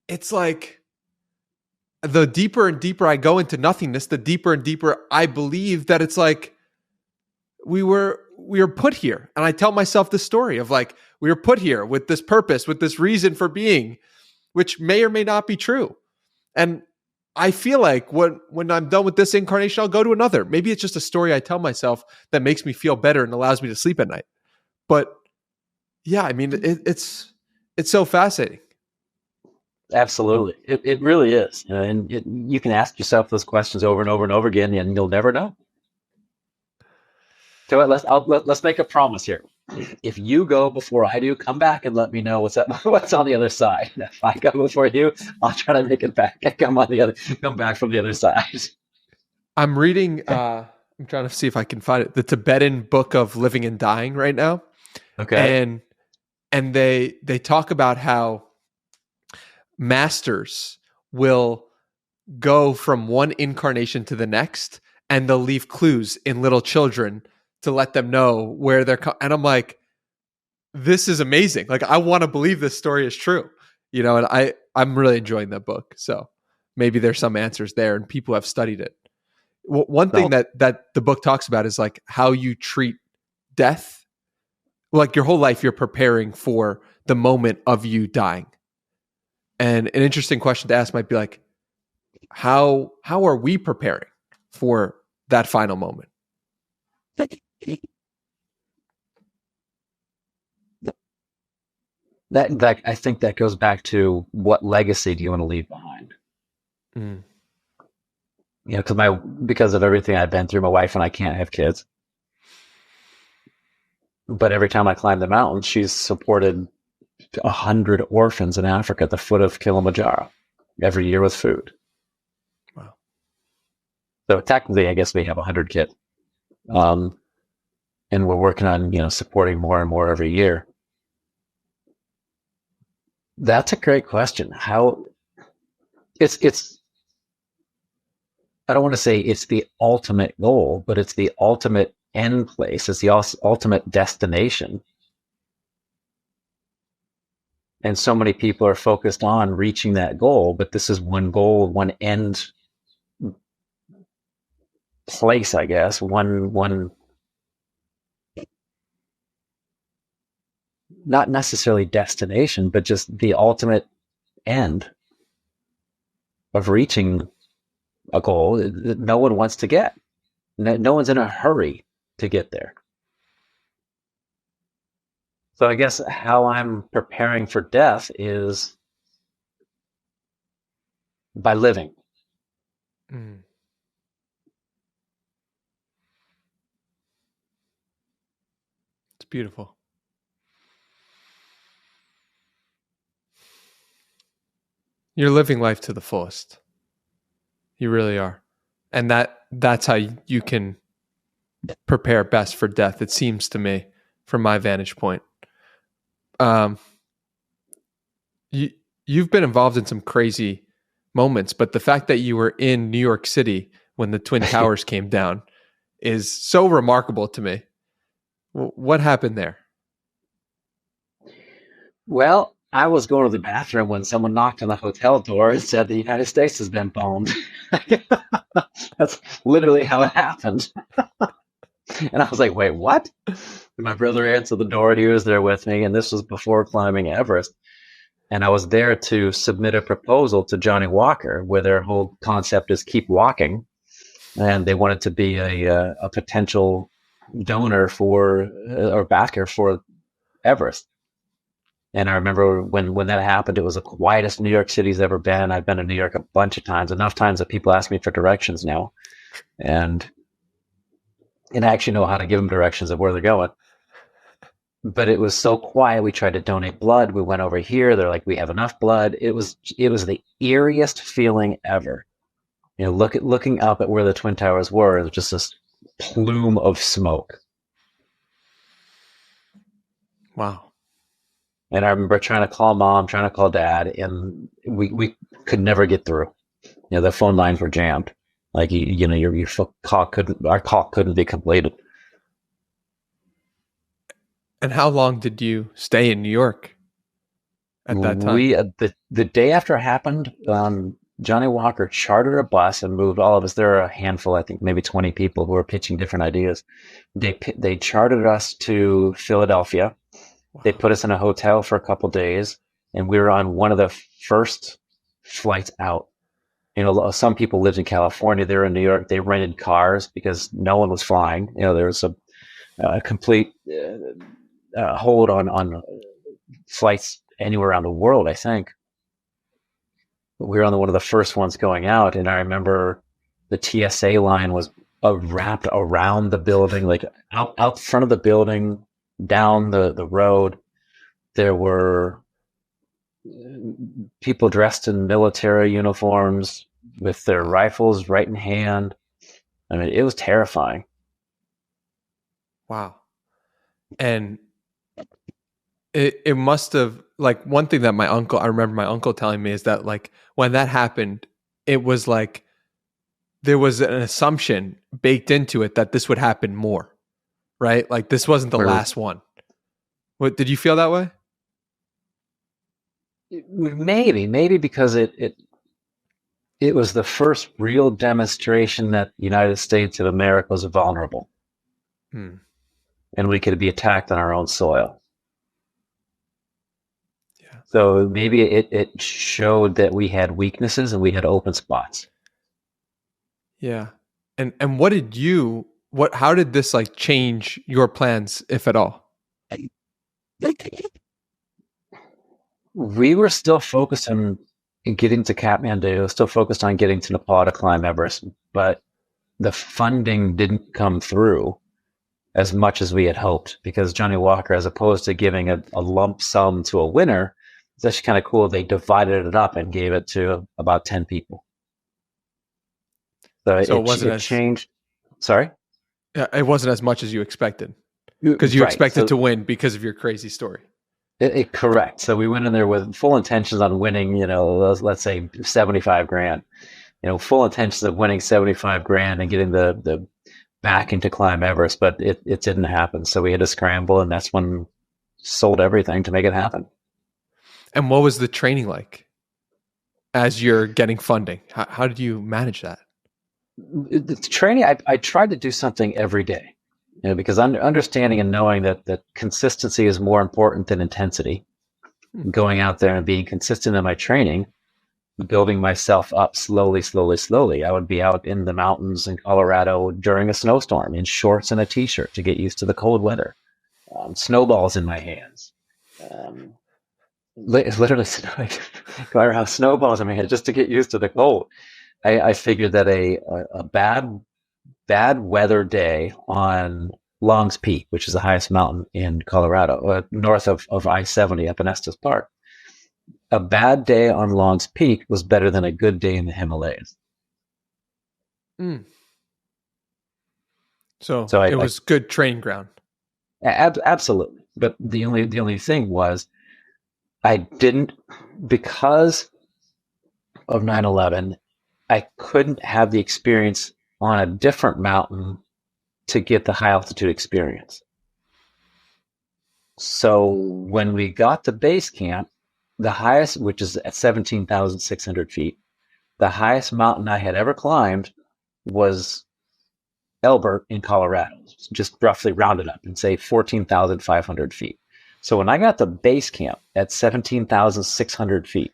it's like the deeper and deeper I go into nothingness, the deeper and deeper I believe that it's like we were put here. And I tell myself this story of like, we were put here with this purpose, with this reason for being, which may or may not be true. And I feel like when I'm done with this incarnation, I'll go to another. Maybe it's just a story I tell myself that makes me feel better and allows me to sleep at night. But yeah, I mean, it's so fascinating. Absolutely. It really is. And you can ask yourself those questions over and over and over again, and you'll never know. So let's make a promise here. If you go before I do, come back and let me know what's on the other side. If I go before you, I'll try to make it back and come back from the other side. I'm reading. I'm trying to see if I can find it. The Tibetan Book of Living and Dying right now. Okay. And they talk about how masters will go from one incarnation to the next, and they'll leave clues in little children to let them know where they're and I'm like, this is amazing. Like, I want to believe this story is true, and I'm really enjoying that book. So maybe there's some answers there and people have studied it. One thing that the book talks about is like how you treat death. Like your whole life, you're preparing for the moment of you dying. And an interesting question to ask might be like, how are we preparing for that final moment? That I think that goes back to what legacy do you want to leave behind? Mm. Because of everything I've been through, my wife and I can't have kids. But every time I climb the mountains, she's supported 100 orphans in Africa at the foot of Kilimanjaro every year with food. Wow. So technically, I guess we have 100 kids. And we're working on, supporting more and more every year. That's a great question. How it's I don't want to say it's the ultimate goal, but it's the ultimate end place. It's the ultimate destination. And so many people are focused on reaching that goal, but this is one goal, one end place, I guess. One not necessarily destination, but just the ultimate end of reaching a goal that no one wants to get. No one's in a hurry to get there. So I guess how I'm preparing for death is by living. Mm. It's beautiful. You're living life to the fullest. You really are. And that's how you can prepare best for death, it seems to me, from my vantage point. You've been involved in some crazy moments, but the fact that you were in New York City when the Twin Towers came down is so remarkable to me. What happened there? Well, I was going to the bathroom when someone knocked on the hotel door and said the United States has been bombed. That's literally how it happened. And I was like, wait, what? And my brother answered the door and he was there with me. And this was before climbing Everest. And I was there to submit a proposal to Johnny Walker, where their whole concept is keep walking. And they wanted to be a potential donor or backer for Everest. And I remember when that happened, it was the quietest New York City's ever been. I've been to New York a bunch of times, enough times that people ask me for directions now. And I actually know how to give them directions of where they're going. But it was so quiet. We tried to donate blood. We went over here. They're like, we have enough blood. It was the eeriest feeling ever. Looking up at where the Twin Towers were, it was just this plume of smoke. Wow. And I remember trying to call mom, trying to call dad, and we could never get through. The phone lines were jammed. Like your call couldn't be completed. And how long did you stay in New York at that time? The day after it happened, Johnny Walker chartered a bus and moved all of us. There are a handful, I think, maybe 20 people who were pitching different ideas. They chartered us to Philadelphia. They Wow. put us in a hotel for a couple days, and we were on one of the first flights out. Some people lived in California. They were in New York. They rented cars because no one was flying. There was a complete hold on flights anywhere around the world, I think. But we were on one of the first ones going out, and I remember the TSA line was wrapped around the building, like out front of the building, down the road. There were people dressed in military uniforms with their rifles right in hand. I mean, it was terrifying. Wow. And it must have, like, one thing that I remember my uncle telling me is that, like, when that happened, it was like there was an assumption baked into it that this would happen more, right? Like, this wasn't the last one. What, did you feel that way? Maybe because it was the first real demonstration that the United States of America was vulnerable, and we could be attacked on our own soil. Yeah. So maybe it showed that we had weaknesses and we had open spots. Yeah. And how did this, like, change your plans, if at all? We were still focused on getting to Kathmandu, still focused on getting to Nepal to climb Everest, but the funding didn't come through as much as we had hoped, because Johnny Walker, as opposed to giving a lump sum to a winner, it's actually kind of cool. They divided it up and gave it to about 10 people. So it changed. Sorry? It wasn't as much as you expected, because you expected to win because of your crazy story. Correct. So we went in there with full intentions on winning, let's say 75 grand, full intentions of winning 75 grand and getting the backing to climb Everest, but it didn't happen. So we had to scramble, and that's when sold everything to make it happen. And what was the training like as you're getting funding? How did you manage that? The training, I tried to do something every day. Because understanding and knowing that consistency is more important than intensity. Going out there and being consistent in my training, building myself up slowly. I would be out in the mountains in Colorado during a snowstorm in shorts and a t-shirt to get used to the cold weather. Snowballs in my hands. Literally going around snowballs in my hands just to get used to the cold. I figured that a bad weather day on Long's Peak, which is the highest mountain in Colorado, north of I-70 up in Estes Park. A bad day on Long's Peak was better than a good day in the Himalayas. So it was good training ground. Absolutely. But the only thing was, I didn't, because of 9/11, I couldn't have the experience on a different mountain to get the high altitude experience. So when we got to base camp, the highest, which is at 17,600 feet, the highest mountain I had ever climbed was Elbert in Colorado, just roughly rounded up and say 14,500 feet. So when I got to base camp at 17,600 feet,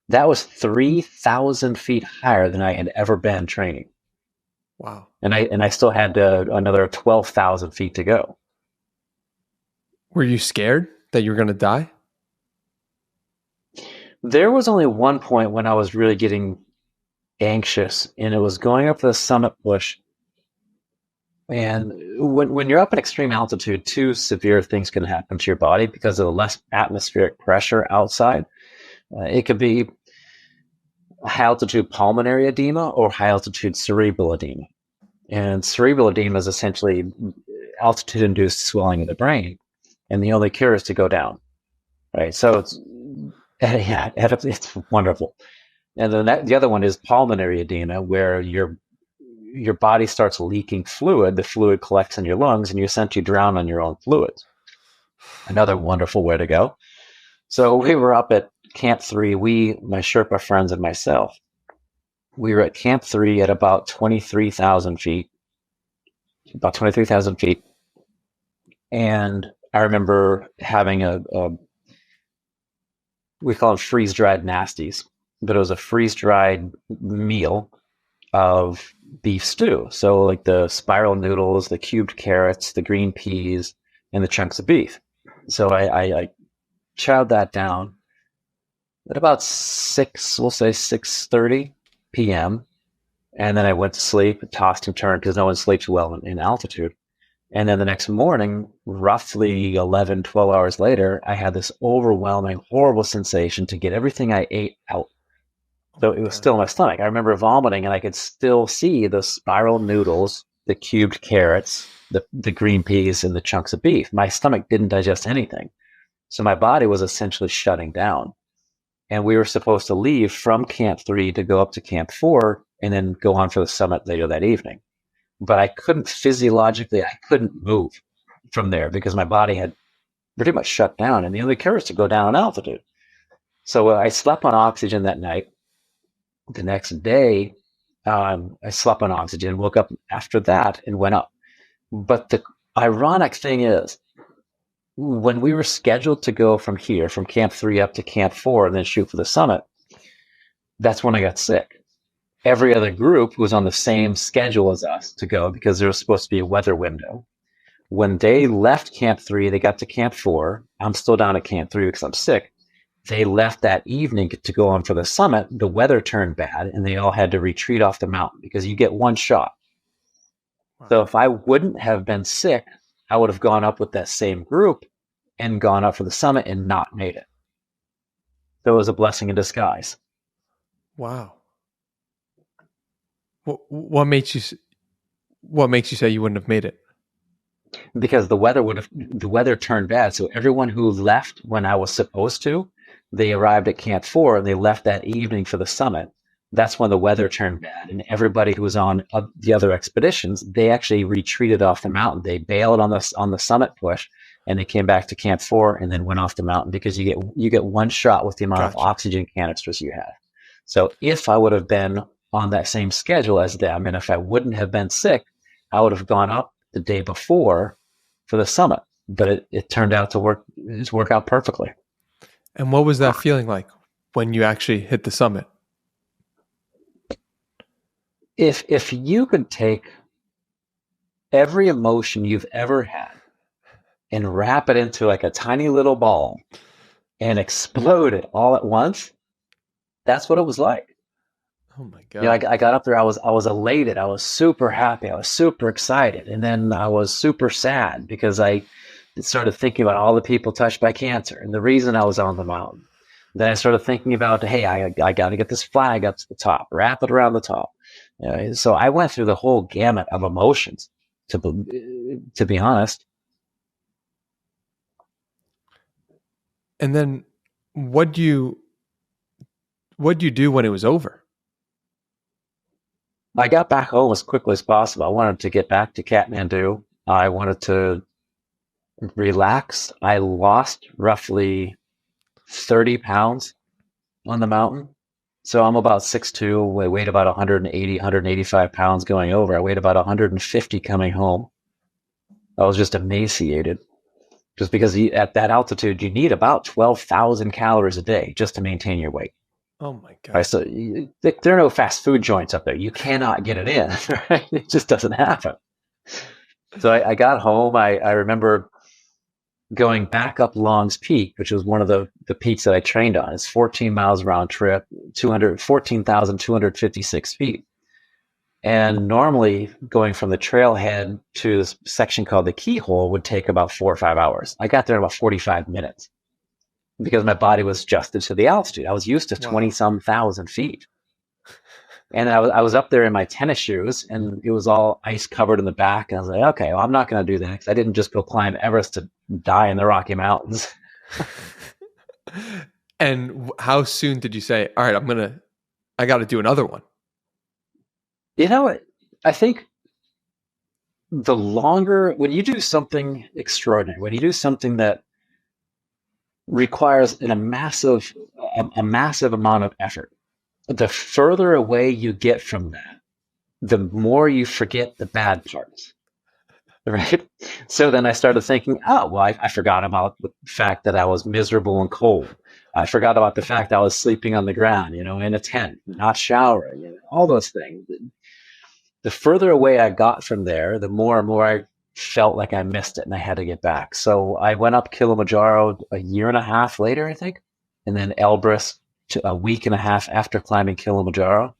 that was 3,000 feet higher than I had ever been training. Wow. And I still had another 12,000 feet to go. Were you scared that you were going to die? There was only one point when I was really getting anxious, and it was going up the summit push. And when you're up at extreme altitude, two severe things can happen to your body because of the less atmospheric pressure outside. It could be high altitude pulmonary edema or high altitude cerebral edema. And cerebral edema is essentially altitude induced swelling of the brain. And the only cure is to go down. Right. So it's wonderful. And then the other one is pulmonary edema, where your body starts leaking fluid. The fluid collects in your lungs, and you essentially drown on your own fluids. Another wonderful way to go. So we were up at Camp 3, my Sherpa friends and myself. We were at Camp 3 at about 23,000 feet, about 23,000 feet. And I remember having we call them freeze-dried nasties, but it was a freeze-dried meal of beef stew. So like the spiral noodles, the cubed carrots, the green peas, and the chunks of beef. So I chowed that down at about we'll say 6:30 p.m. And then I went to sleep, tossed and turned because no one sleeps well in altitude. And then the next morning, roughly 11, 12 hours later, I had this overwhelming, horrible sensation to get everything I ate out. Oh So my it was God. still in my stomach. I remember vomiting and I could still see the spiral noodles, the cubed carrots, the green peas, and the chunks of beef. My stomach didn't digest anything. So my body was essentially shutting down. And we were supposed to leave from Camp 3 to go up to Camp 4 and then go on for the summit later that evening. But I couldn't physiologically, I couldn't move from there because my body had pretty much shut down. And the only cure is to go down in altitude. So I slept on oxygen that night. The next day, I slept on oxygen, woke up after that, and went up. But the ironic thing is, when we were scheduled to go from here, from Camp 3 up to Camp 4, and then shoot for the summit, that's when I got sick. Every other group was on the same schedule as us to go because there was supposed to be a weather window. When they left Camp 3, they got to Camp 4. I'm still down at Camp 3 because I'm sick. They left that evening to go on for the summit. The weather turned bad and they all had to retreat off the mountain because you get one shot. Wow. So if I wouldn't have been sick, I would have gone up with that same group and gone up for the summit and not made it. So it was a blessing in disguise. Wow. What makes you say you wouldn't have made it? Because the weather turned bad. So everyone who left when I was supposed to, they arrived at Camp 4 and they left that evening for the summit. That's when the weather turned bad, and everybody who was on the other expeditions, they actually retreated off the mountain. They bailed on the summit push, and they came back to Camp 4 and then went off the mountain because you get one shot with the amount of Gotcha. oxygen canisters you have. So if I would have been on that same schedule as them, and if I wouldn't have been sick, I would have gone up the day before for the summit. But it turned out to work out perfectly. And what was that feeling like when you actually hit the summit? If you could take every emotion you've ever had and wrap it into like a tiny little ball and explode it all at once, that's what it was like. Oh my You know, God. I got up there, I was elated, I was super happy, I was super excited, and then I was super sad because I started thinking about all the people touched by cancer and the reason I was on the mountain. Then I started thinking about, hey, I got to get this flag up to the top, wrap it around the top. So I went through the whole gamut of emotions. To be honest, And then what do you do when it was over? I got back home as quickly as possible. I wanted to get back to Kathmandu. I wanted to relax. I lost roughly 30 pounds on the mountain. So I'm about 6'2", weighed about 180, 185 pounds going over. I weighed about 150 coming home. I was just emaciated. Just because at that altitude, you need about 12,000 calories a day just to maintain your weight. Oh my Right? God. So there are no fast food joints up there. You cannot get it in. Right? It just doesn't happen. So I got home. I remember going back up Long's Peak, which was one of the peaks that I trained on. It's 14 miles round trip, 14,256 feet. And normally going from the trailhead to this section called the Keyhole would take about 4 or 5 hours. I got there in about 45 minutes because my body was adjusted to the altitude. I was used to 20 Wow. some thousand feet. And I was up there in my tennis shoes and it was all ice covered in the back. And I was like, okay, well, I'm not going to do that because I didn't just go climb Everest to die in the Rocky Mountains. And how soon did you say, all right, I got to do another one? You know, I think when you do something extraordinary, when you do something that requires a massive amount of effort. The further away you get from that, the more you forget the bad parts. Right. So then I started thinking, oh, well, I forgot about the fact that I was miserable and cold. I forgot about the fact I was sleeping on the ground, in a tent, not showering, all those things. The further away I got from there, the more and more I felt like I missed it and I had to get back. So I went up Kilimanjaro a year and a half later, I think, and then Elbrus a week and a half after climbing Kilimanjaro.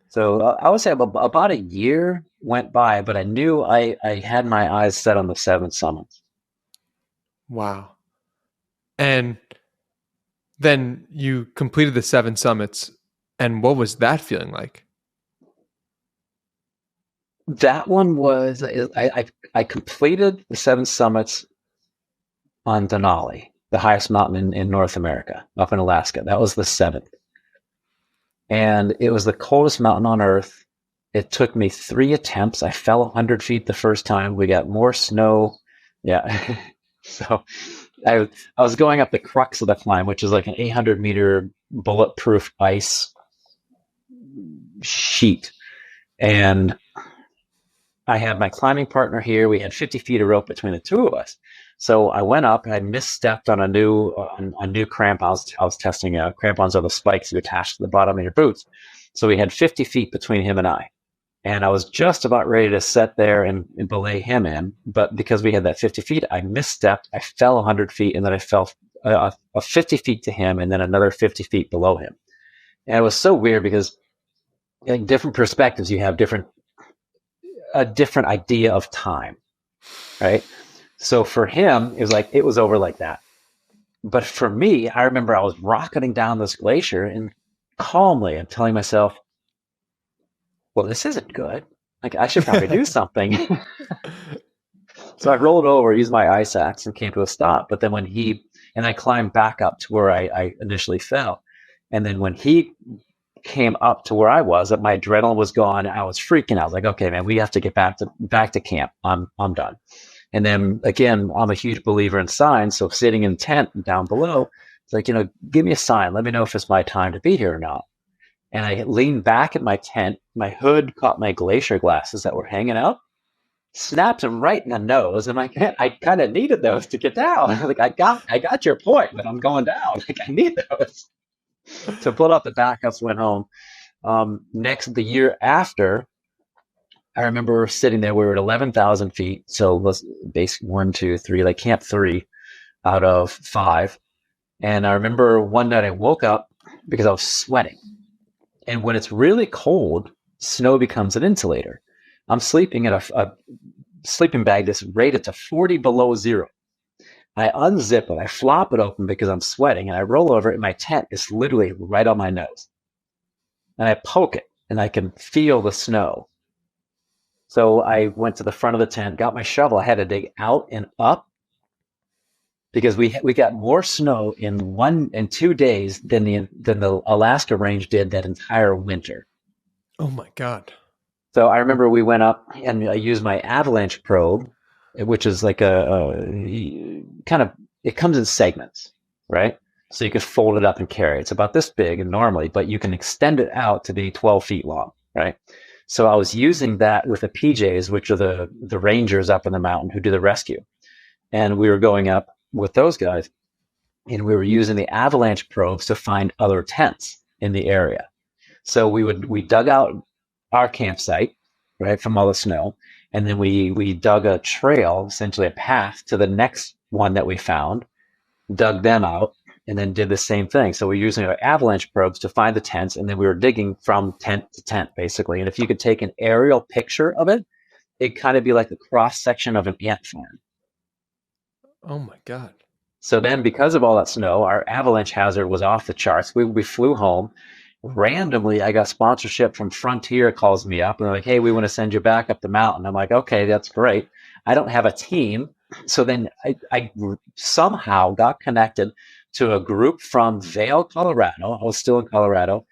So I would say about a year went by, but I knew I had my eyes set on the seven summits. Wow. And then you completed the seven summits. And what was that feeling like? That one was I completed the seven summits on Denali, the highest mountain in North America, up in Alaska. That was the seventh. And it was the coldest mountain on Earth. It took me 3 attempts. I fell 100 feet the first time. We got more snow. Yeah. So I was going up the crux of the climb, which is like an 800-meter bulletproof ice sheet. And I had my climbing partner here. We had 50 feet of rope between the two of us. So I went up and I misstepped on a new crampon. I was testing crampons are the spikes you attach to the bottom of your boots. So we had 50 feet between him and I. And I was just about ready to set there and belay him in. But because we had that 50 feet, I misstepped. I fell 100 feet and then I fell 50 feet to him and then another 50 feet below him. And it was so weird because in different perspectives, you have a different idea of time, right? So for him, it was over like that. But for me, I remember I was rocketing down this glacier and calmly I'm telling myself, well, this isn't good. Like, I should probably do something. So I rolled over, used my ice axe, and came to a stop. But then I climbed back up to where I initially fell. And then when he came up to where I was, my adrenaline was gone. I was freaking out. I was like, okay, man, we have to get back to camp. I'm done. And then again, I'm a huge believer in signs. So sitting in the tent down below, it's like, give me a sign. Let me know if it's my time to be here or not. And I leaned back in my tent. My hood caught my glacier glasses that were hanging out, snapped them right in the nose. And I kind of needed those to get down. Like, I got your point, but I'm going down. Like, I need those. So pulled up the backups, went home. The year after, I remember sitting there. We were at 11,000 feet. So let's basically 1, 2, 3, like camp 3 out of 5. And I remember one night I woke up because I was sweating. And when it's really cold, snow becomes an insulator. I'm sleeping in a sleeping bag that's rated to 40 below zero. I unzip it, I flop it open because I'm sweating, and I roll over, and my tent is literally right on my nose. And I poke it, and I can feel the snow. So I went to the front of the tent, got my shovel. I had to dig out and up because we got more snow in 2 days than the Alaska range did that entire winter. Oh my God. So I remember we went up and I used my avalanche probe, which is like it comes in segments, right? So you could fold it up and carry it. It's about this big and normally, but you can extend it out to be 12 feet long, right? So I was using that with the PJs, which are the rangers up in the mountain who do the rescue. And we were going up with those guys and we were using the avalanche probes to find other tents in the area. So we dug out our campsite, right, from all the snow. And then we dug a trail, essentially a path to the next one that we found, dug them out, and then did the same thing. So we're using our avalanche probes to find the tents, and then we were digging from tent to tent, basically. And if you could take an aerial picture of it, it'd kind of be like a cross section of an ant farm. Oh my God. So then, because of all that snow, our avalanche hazard was off the charts. We flew home. Randomly, I got sponsorship from Frontier, calls me up and they're like, hey, we want to send you back up the mountain. I'm like, okay, that's great. I don't have a team. So then I somehow got connected to a group from Vail, Colorado. I was still in Colorado,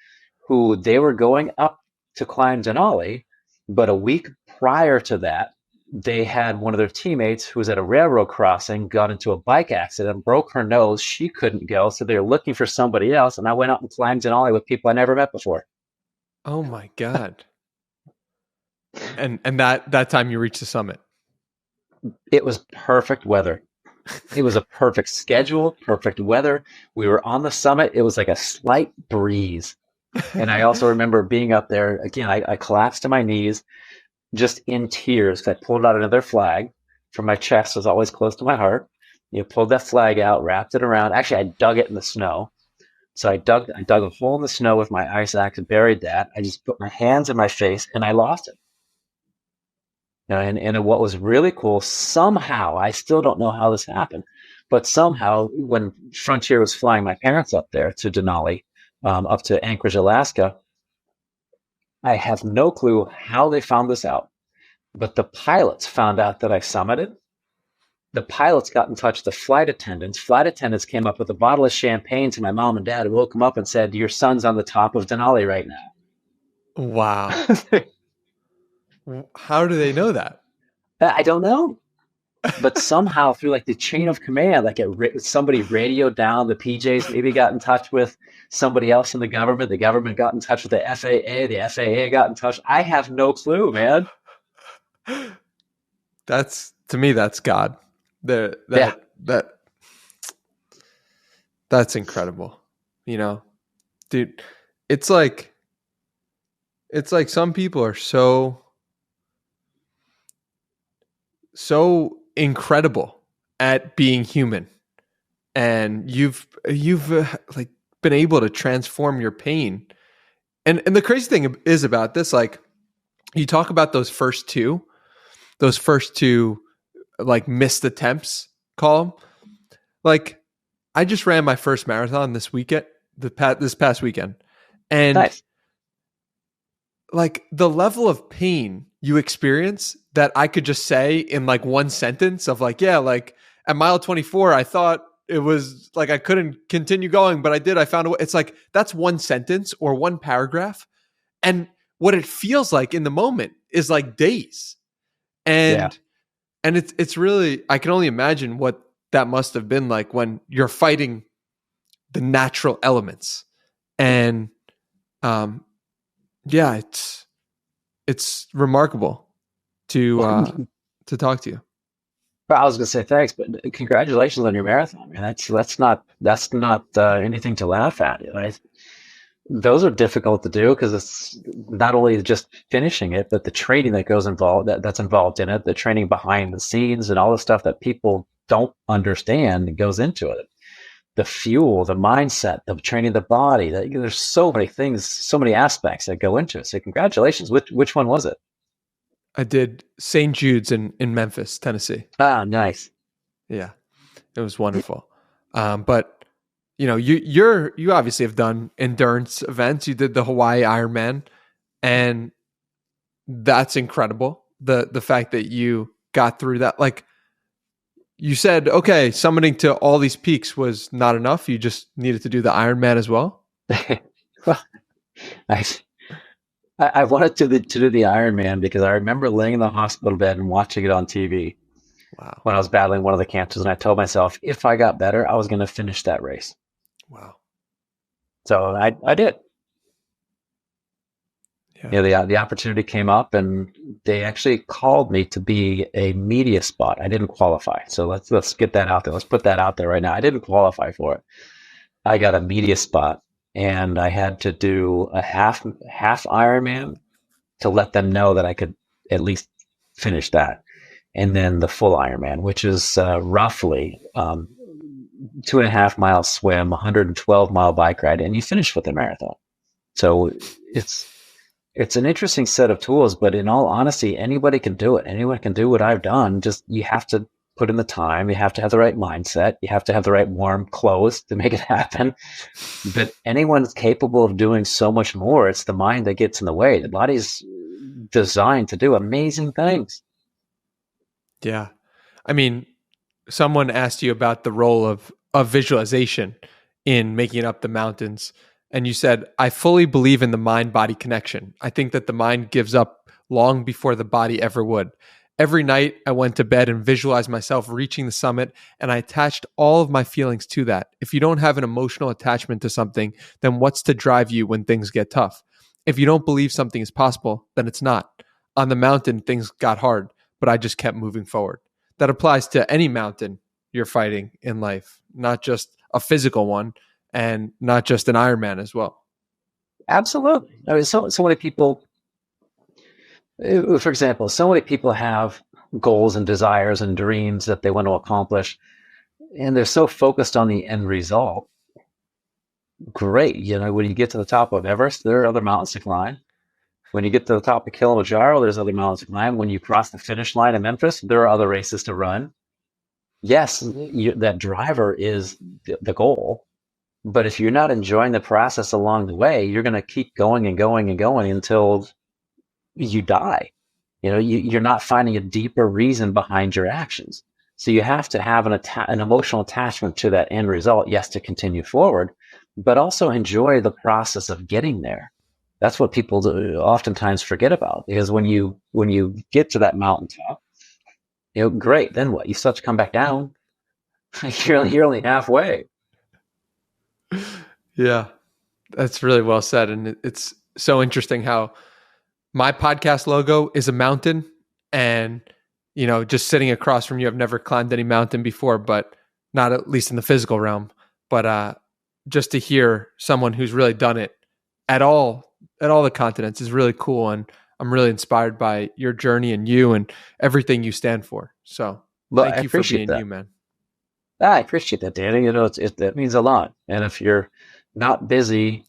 who they were going up to climb Denali. But a week prior to that, they had one of their teammates who was at a railroad crossing, got into a bike accident, broke her nose. She couldn't go, so they were looking for somebody else. And I went out and climbed Denali with people I never met before. Oh my God. And that time you reached the summit. It was perfect weather. It was a perfect schedule, perfect weather. We were on the summit. It was like a slight breeze. And I also remember being up there again. I collapsed to my knees, just in tears. I pulled out another flag from my chest. It was always close to my heart. You pulled that flag out, wrapped it around. Actually, I dug it in the snow. So I dug a hole in the snow with my ice axe and buried that. I just put my hands in my face and I lost it. And what was really cool, somehow, I still don't know how this happened, but somehow when Frontier was flying my parents up there to Denali, up to Anchorage, Alaska, I have no clue how they found this out, but the pilots found out that I summited. The pilots got in touch with the flight attendants. Flight attendants came up with a bottle of champagne to my mom and dad and woke them up and said, "Your son's on the top of Denali right now." Wow. How do they know that? I don't know. But somehow through like the chain of command, like somebody radioed down, the PJs maybe got in touch with somebody else in the government got in touch with the FAA got in touch. I have no clue, man. To me, that's God. That's incredible. You know, dude, it's like some people are so incredible at being human, and you've like been able to transform your pain. And the crazy thing is about this, like you talk about those first two like missed attempts, call them. Like I just ran my first marathon this past weekend, and Nice. like the level of pain you experience that I could just say in like one sentence of like, yeah, like at mile 24, I thought it was like I couldn't continue going, but I did. I found a way. It's like that's one sentence or one paragraph. And what it feels like in the moment is like days. Yeah. And it's really, I can only imagine what that must have been like when you're fighting the natural elements. And yeah, it's remarkable to talk to you. Well, I was going to say thanks, but congratulations on your marathon, man. That's not anything to laugh at. You know, those are difficult to do because it's not only just finishing it, but the training that goes involved that's involved in it, the training behind the scenes, and all the stuff that people don't understand goes into it. The fuel, the mindset, the training the body. There's so many things, so many aspects that go into it. So congratulations. Which one was it? I did St. Jude's in Memphis, Tennessee. Ah, nice. Yeah, it was wonderful. But you know, you obviously have done endurance events. You did the Hawaii Ironman, and that's incredible. The fact that you got through that, like you said, okay, summiting to all these peaks was not enough. You just needed to do the Ironman as well. Well, I wanted to do the Ironman because I remember laying in the hospital bed and watching it on TV Wow. when I was battling one of the cancers, and I told myself if I got better, I was going to finish that race. Wow. So I did. Yeah. You know, the opportunity came up, and they actually called me to be a media spot. I didn't qualify, so let's get that out there. Let's put that out there right now. I didn't qualify for it. I got a media spot, and I had to do a half Ironman to let them know that I could at least finish that, and then the full Ironman, which is roughly 2.5 mile swim, 112-mile bike ride, and you finish with a marathon. So it's an interesting set of tools, but in all honesty, anybody can do it. Anyone can do what I've done. Just you have to put in the time. You have to have the right mindset. You have to have the right warm clothes to make it happen. But anyone's capable of doing so much more. It's the mind that gets in the way. The body's designed to do amazing things. Yeah. I mean, someone asked you about the role of visualization in making it up the mountains. And you said, I fully believe in the mind-body connection. I think that the mind gives up long before the body ever would. Every night I went to bed and visualized myself reaching the summit, and I attached all of my feelings to that. If you don't have an emotional attachment to something, then what's to drive you when things get tough? If you don't believe something is possible, then it's not. On the mountain, things got hard, but I just kept moving forward. That applies to any mountain you're fighting in life, not just a physical one and not just an Ironman as well. Absolutely. I mean, so many people, for example, so many people have goals and desires and dreams that they want to accomplish, and they're so focused on the end result. Great. When you get to the top of Everest, there are other mountains to climb. When you get to the top of Kilimanjaro, there's other mountains to climb. When you cross the finish line in Memphis, there are other races to run. Yes, that driver is the goal. But if you're not enjoying the process along the way, you're going to keep going and going and going until you die. You're not finding a deeper reason behind your actions. So you have to have an emotional attachment to that end result, yes, to continue forward, but also enjoy the process of getting there. That's what people oftentimes forget about, because when you get to that mountaintop, great, then what? You still have to come back down. You're only halfway. Yeah, that's really well said. And it's so interesting how my podcast logo is a mountain, and, just sitting across from you, I've never climbed any mountain before, but not at least in the physical realm. But just to hear someone who's really done it at all the continents is really cool. And I'm really inspired by your journey and you and everything you stand for. So thank you for being you, man. I appreciate that, Danny. That means a lot. And if you're not busy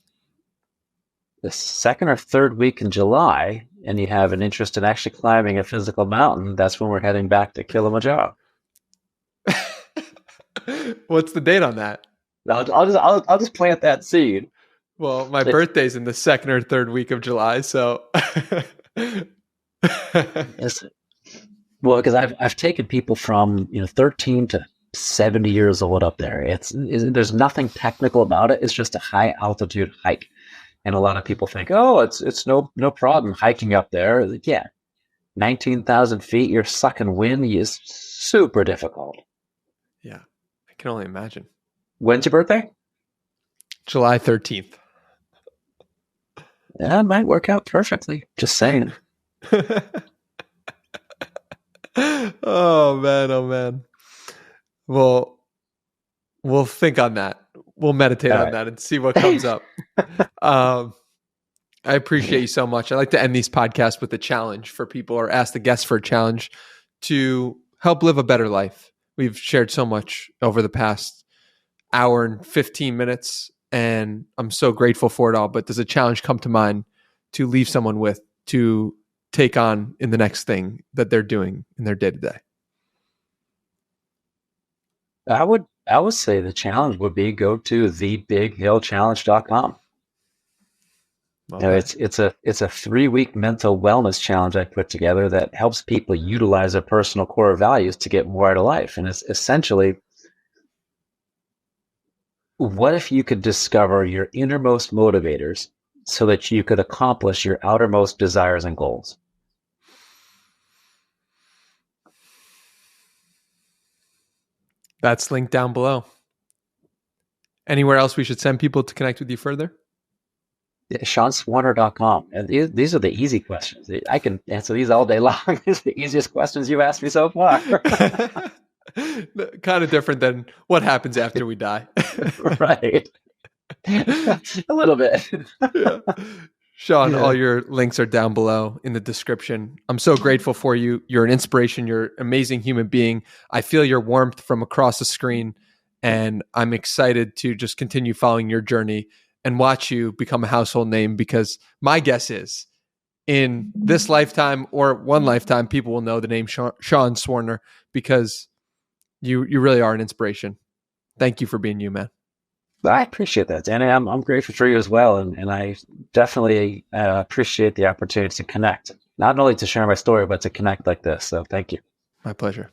the second or third week in July and you have an interest in actually climbing a physical mountain, that's when we're heading back to Kilimanjaro. What's the date on that? I'll just plant that seed. Well, my birthday's in the second or third week of July, so. Well, because I've taken people from 13 to 70 years old up there. There's nothing technical about it. It's just a high altitude hike, and a lot of people think, oh, it's no problem hiking up there. Yeah, 19,000 feet, you're sucking wind is super difficult. Yeah, I can only imagine. When's your birthday? July 13th. That might work out perfectly. Just saying. Oh man. Well, we'll think on that. We'll meditate on that and see what comes up. I appreciate you so much. I like to end these podcasts with a challenge for people, or ask the guests for a challenge to help live a better life. We've shared so much over the past hour and 15 minutes, and I'm so grateful for it all. But does a challenge come to mind to leave someone with, to take on in the next thing that they're doing in their day-to-day? I would say the challenge would be go to thebighillchallenge.com. Okay. It's a 3-week mental wellness challenge I put together that helps people utilize their personal core values to get more out of life. And it's essentially, what if you could discover your innermost motivators so that you could accomplish your outermost desires and goals? That's linked down below. Anywhere else we should send people to connect with you further? Yeah, SeanSwarner.com. And these are the easy questions. I can answer these all day long. These are the easiest questions you've asked me so far. Kind of different than what happens after we die. Right. A little bit. Yeah. Sean, all your links are down below in the description. I'm so grateful for you. You're an inspiration. You're an amazing human being. I feel your warmth from across the screen, and I'm excited to just continue following your journey and watch you become a household name, because my guess is in this lifetime or one lifetime, people will know the name Sean Swarner, because you really are an inspiration. Thank you for being you, man. I appreciate that, Danny. I'm grateful for you as well. And I definitely appreciate the opportunity to connect, not only to share my story, but to connect like this. So thank you. My pleasure.